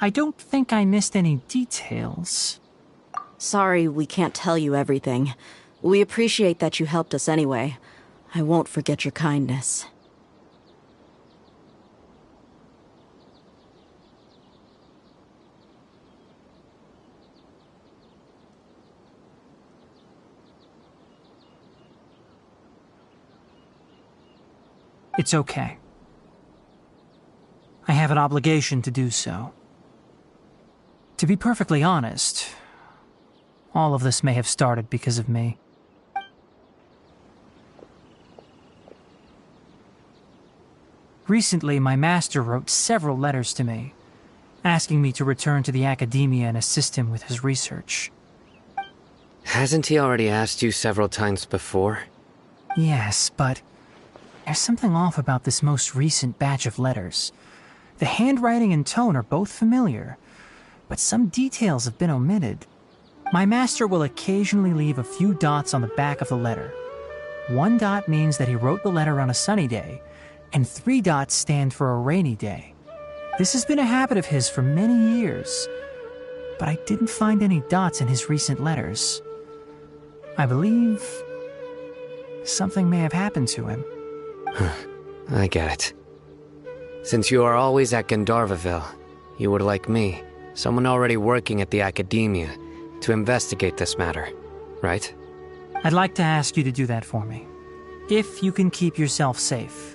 I don't think I missed any details. Sorry we can't tell you everything. We appreciate that you helped us anyway. I won't forget your kindness. It's okay. I have an obligation to do so. To be perfectly honest, all of this may have started because of me. Recently, my master wrote several letters to me, asking me to return to the academia and assist him with his research. Hasn't he already asked you several times before? Yes, but there's something off about this most recent batch of letters. The handwriting and tone are both familiar, but some details have been omitted. My master will occasionally leave a few dots on the back of the letter. 1 dot means that he wrote the letter on a sunny day, and 3 dots stand for a rainy day. This has been a habit of his for many years, but I didn't find any dots in his recent letters. I believe something may have happened to him. I get it. Since you are always at Gandharvaville, you would like me, someone already working at the academia, to investigate this matter, right? I'd like to ask you to do that for me. If you can keep yourself safe,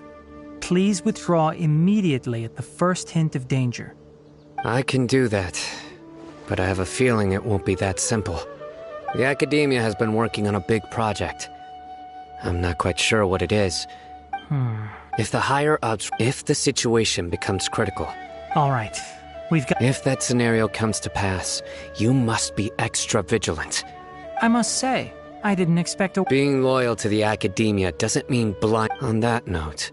please withdraw immediately at the first hint of danger. I can do that, but I have a feeling it won't be that simple. The academia has been working on a big project. I'm not quite sure what it is. If the situation becomes critical. All right, If that scenario comes to pass, you must be extra vigilant. I must say, I didn't expect Being loyal to the academia doesn't mean blind. On that note,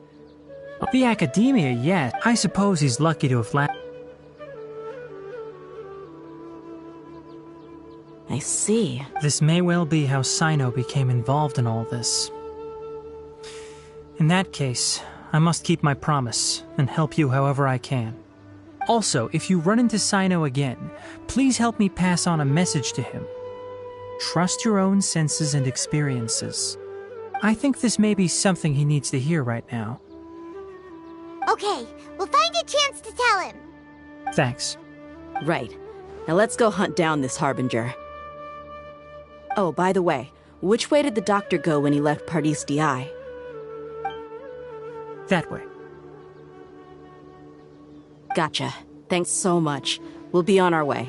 The academia, yes. I suppose he's lucky to have I see. This may well be how Sino became involved in all this. In that case, I must keep my promise and help you however I can. Also, if you run into Sino again, please help me pass on a message to him. Trust your own senses and experiences. I think this may be something he needs to hear right now. Okay, we'll find a chance to tell him. Thanks. Right. Now let's go hunt down this Harbinger. Oh, by the way, which way did the doctor go when he left Pardis DI? That way. Gotcha. Thanks so much. We'll be on our way.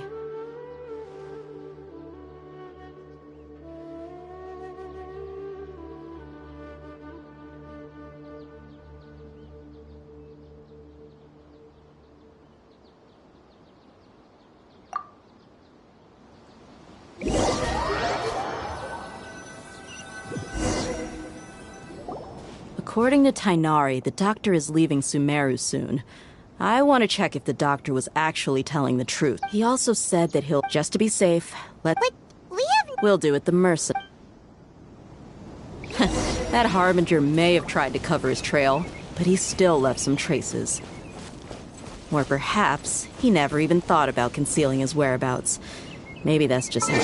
According to Tainari, the doctor is leaving Sumeru soon. I want to check if the doctor was actually telling the truth. He also said that he'll, just to be safe, we'll do it the mercy. That Harbinger may have tried to cover his trail, but he still left some traces. Or perhaps he never even thought about concealing his whereabouts. Maybe that's just how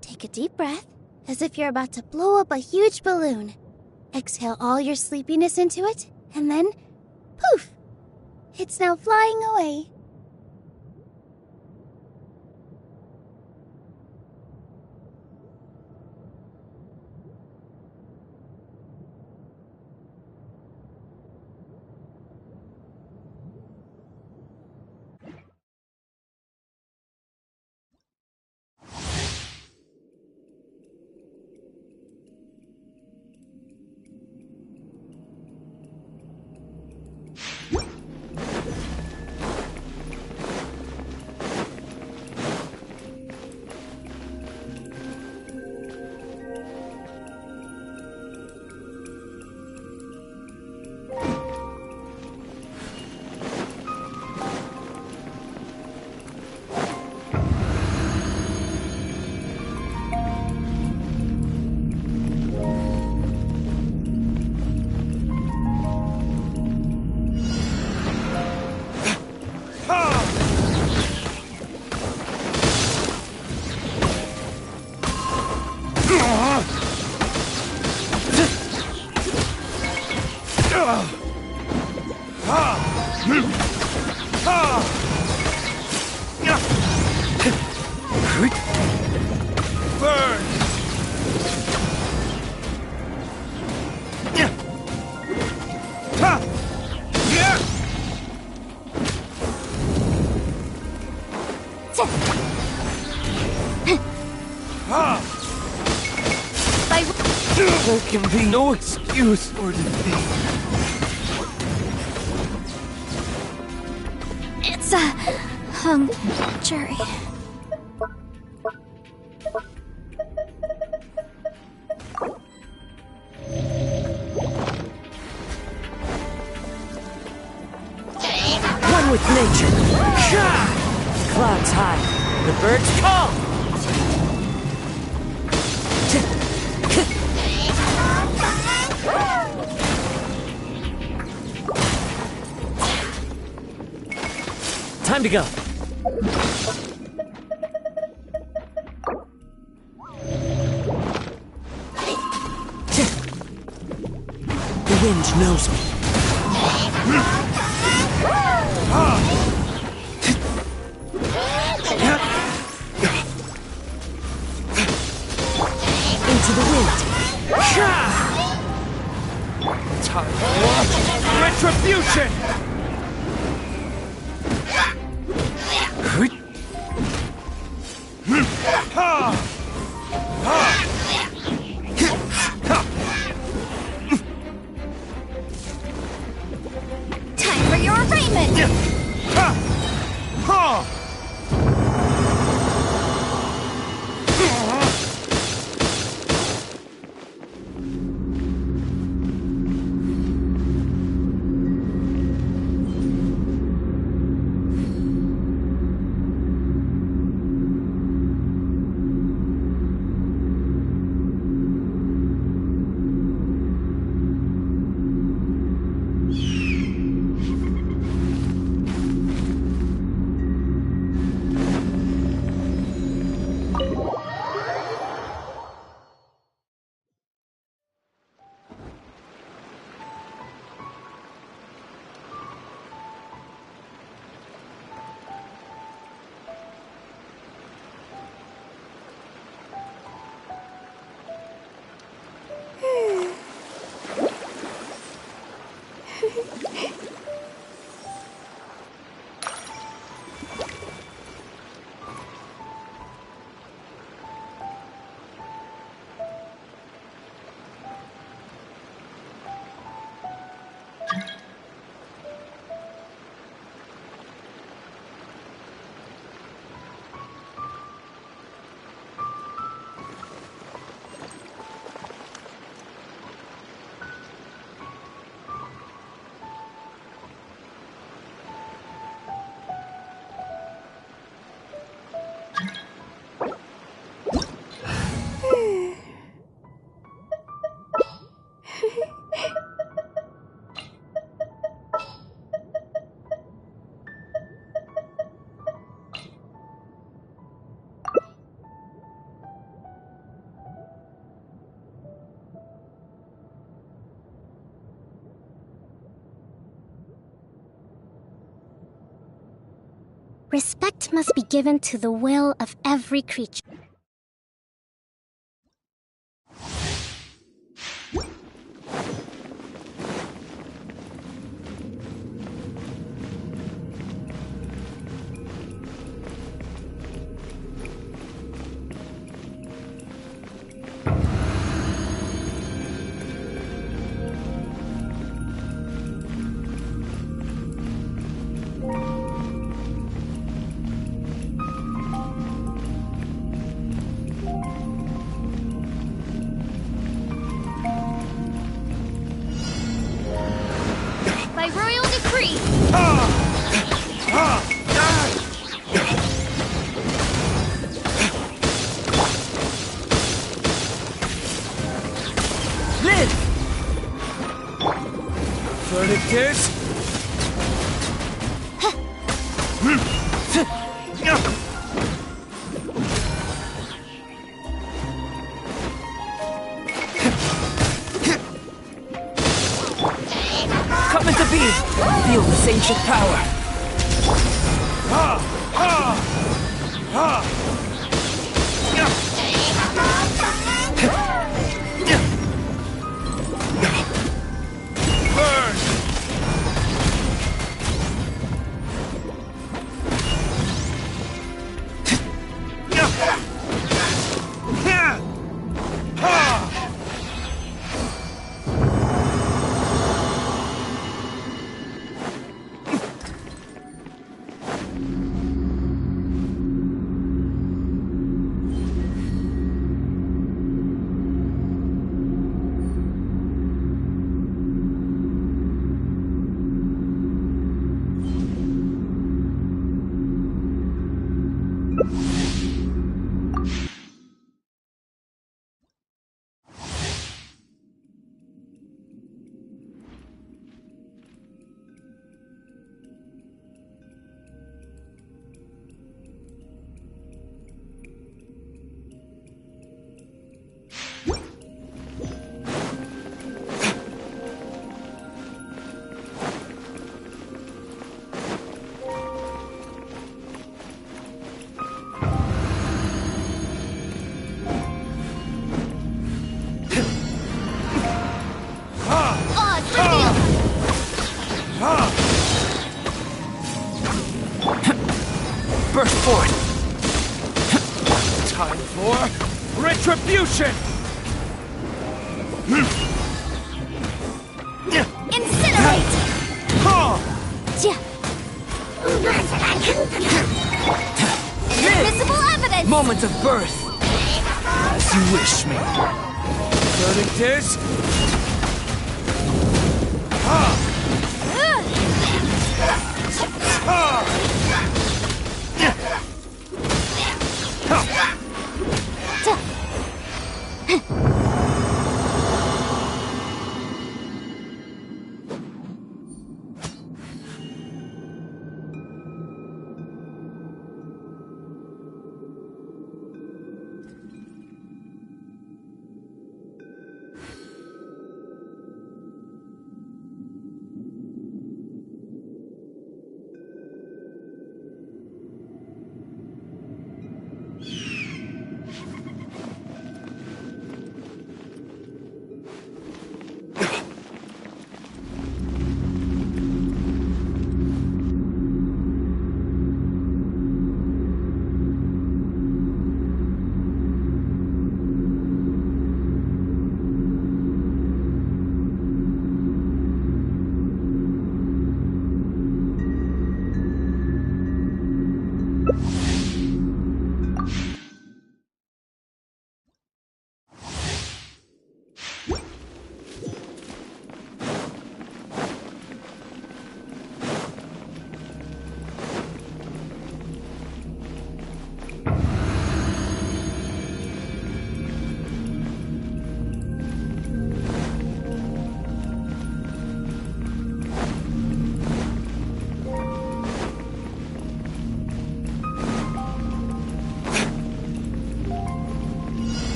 Take a deep breath, as if you're about to blow up a huge balloon. Exhale all your sleepiness into it, and then, poof! It's now flying away. There can be no excuse for defeat. It's a jury. One with nature. Clouds high. The birds call. Time to go. The wind knows me. Into the wind. Time to watch retribution! Time for your arraignment! Respect must be given to the will of every creature. By royal decree! Live! Verdictors! Coming to be! Feel this ancient power! Burn! Burst forth! Time for retribution! Incinerate! Invisible evidence! Moment of birth! As you wish me. Verdict is...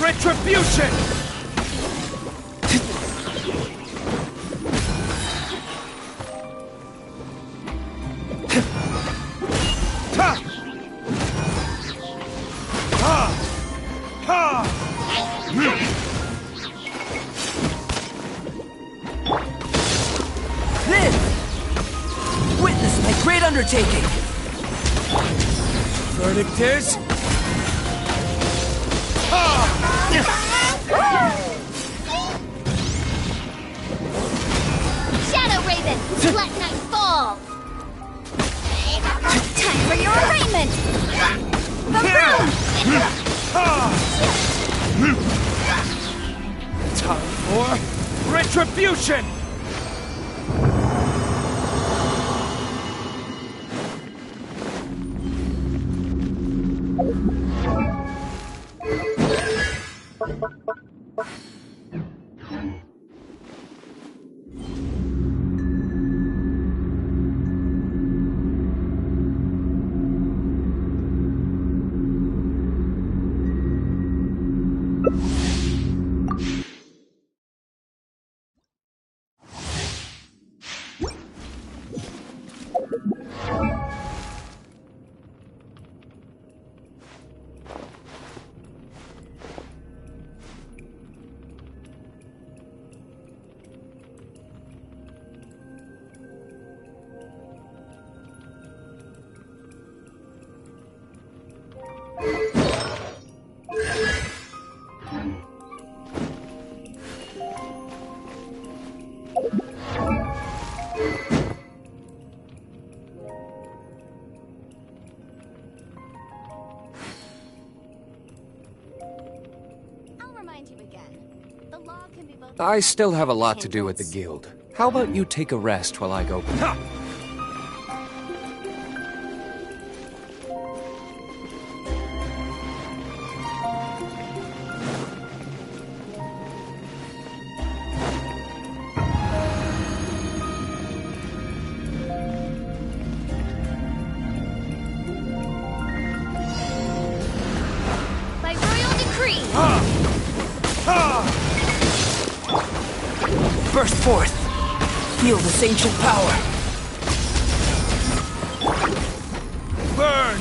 Retribution! Live! Witness my great undertaking! Verdict is... Shadow Raven, let night fall! Time for your arraignment! The room! Time for retribution! I still have a lot to do at the guild. How about you take a rest while I go? By royal decree! Burst forth! Feel this ancient power! Burn!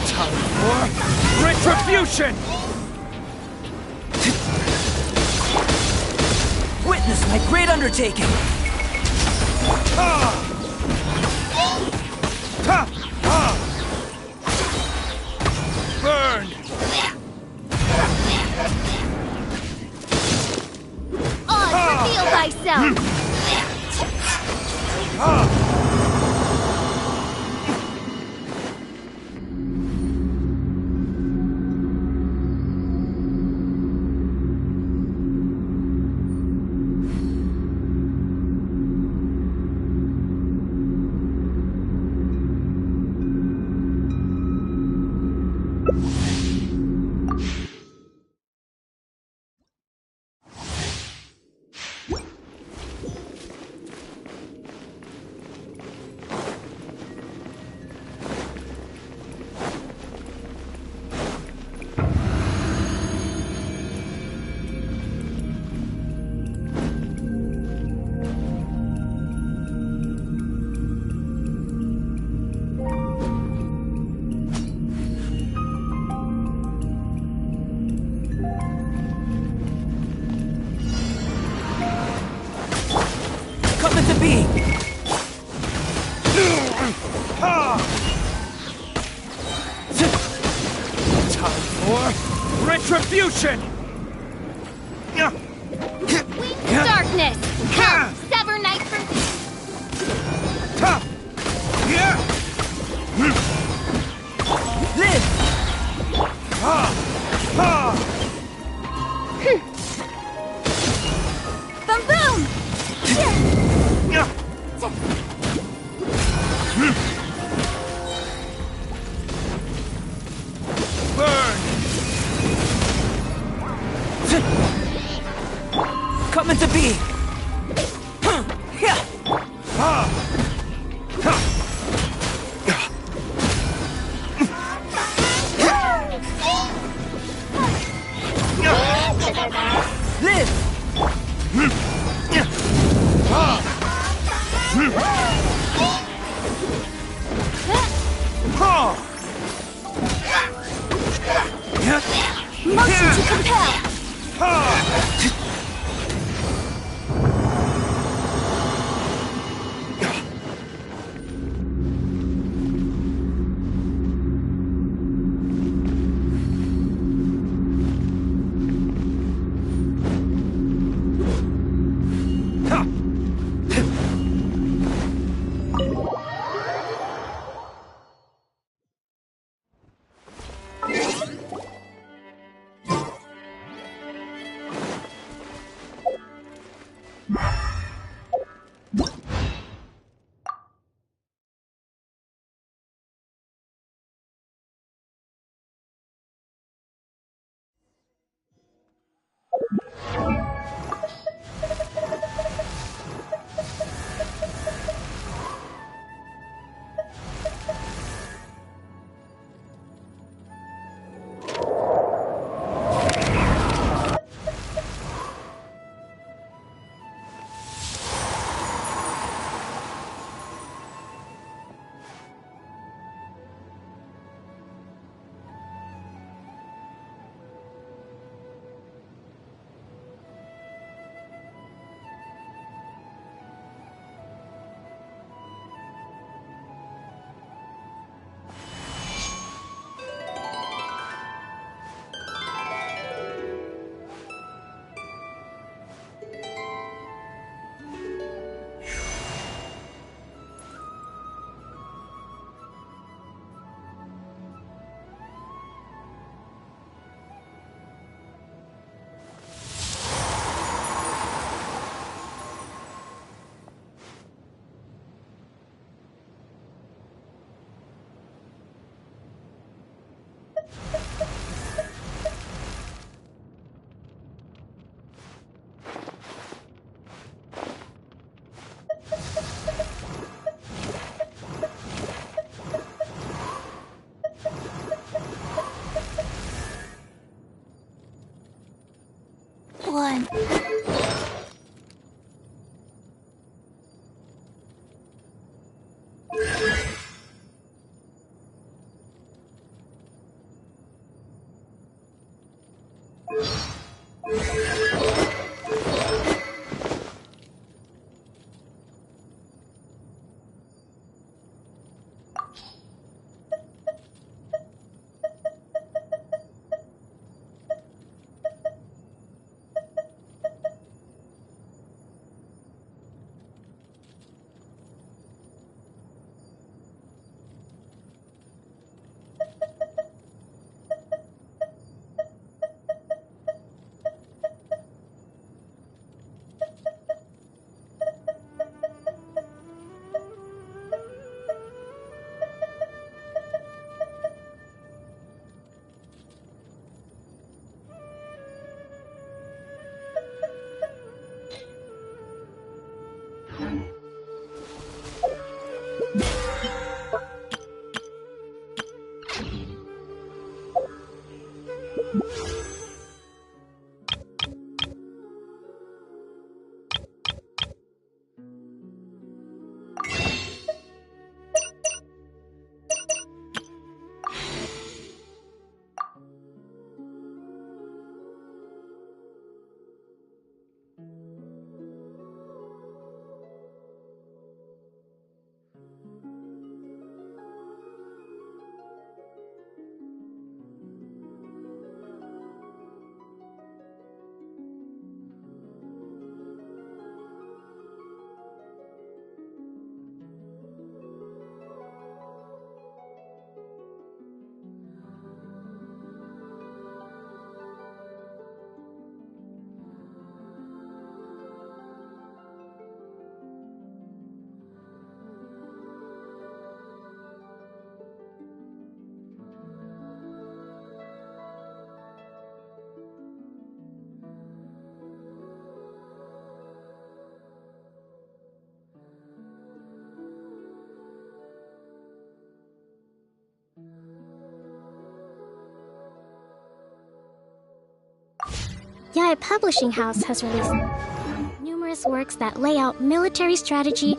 Time for retribution! Witness my great undertaking! Burn! Oz, reveal thyself! Come into being! Time for retribution! Winged darkness! Come, sever night from me! Live! Boom boom! Motion to compel! One. Sky Publishing House has released numerous works that lay out military strategy.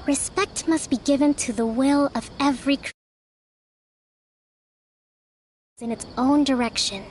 Respect must be given to the will of every creature in its own direction.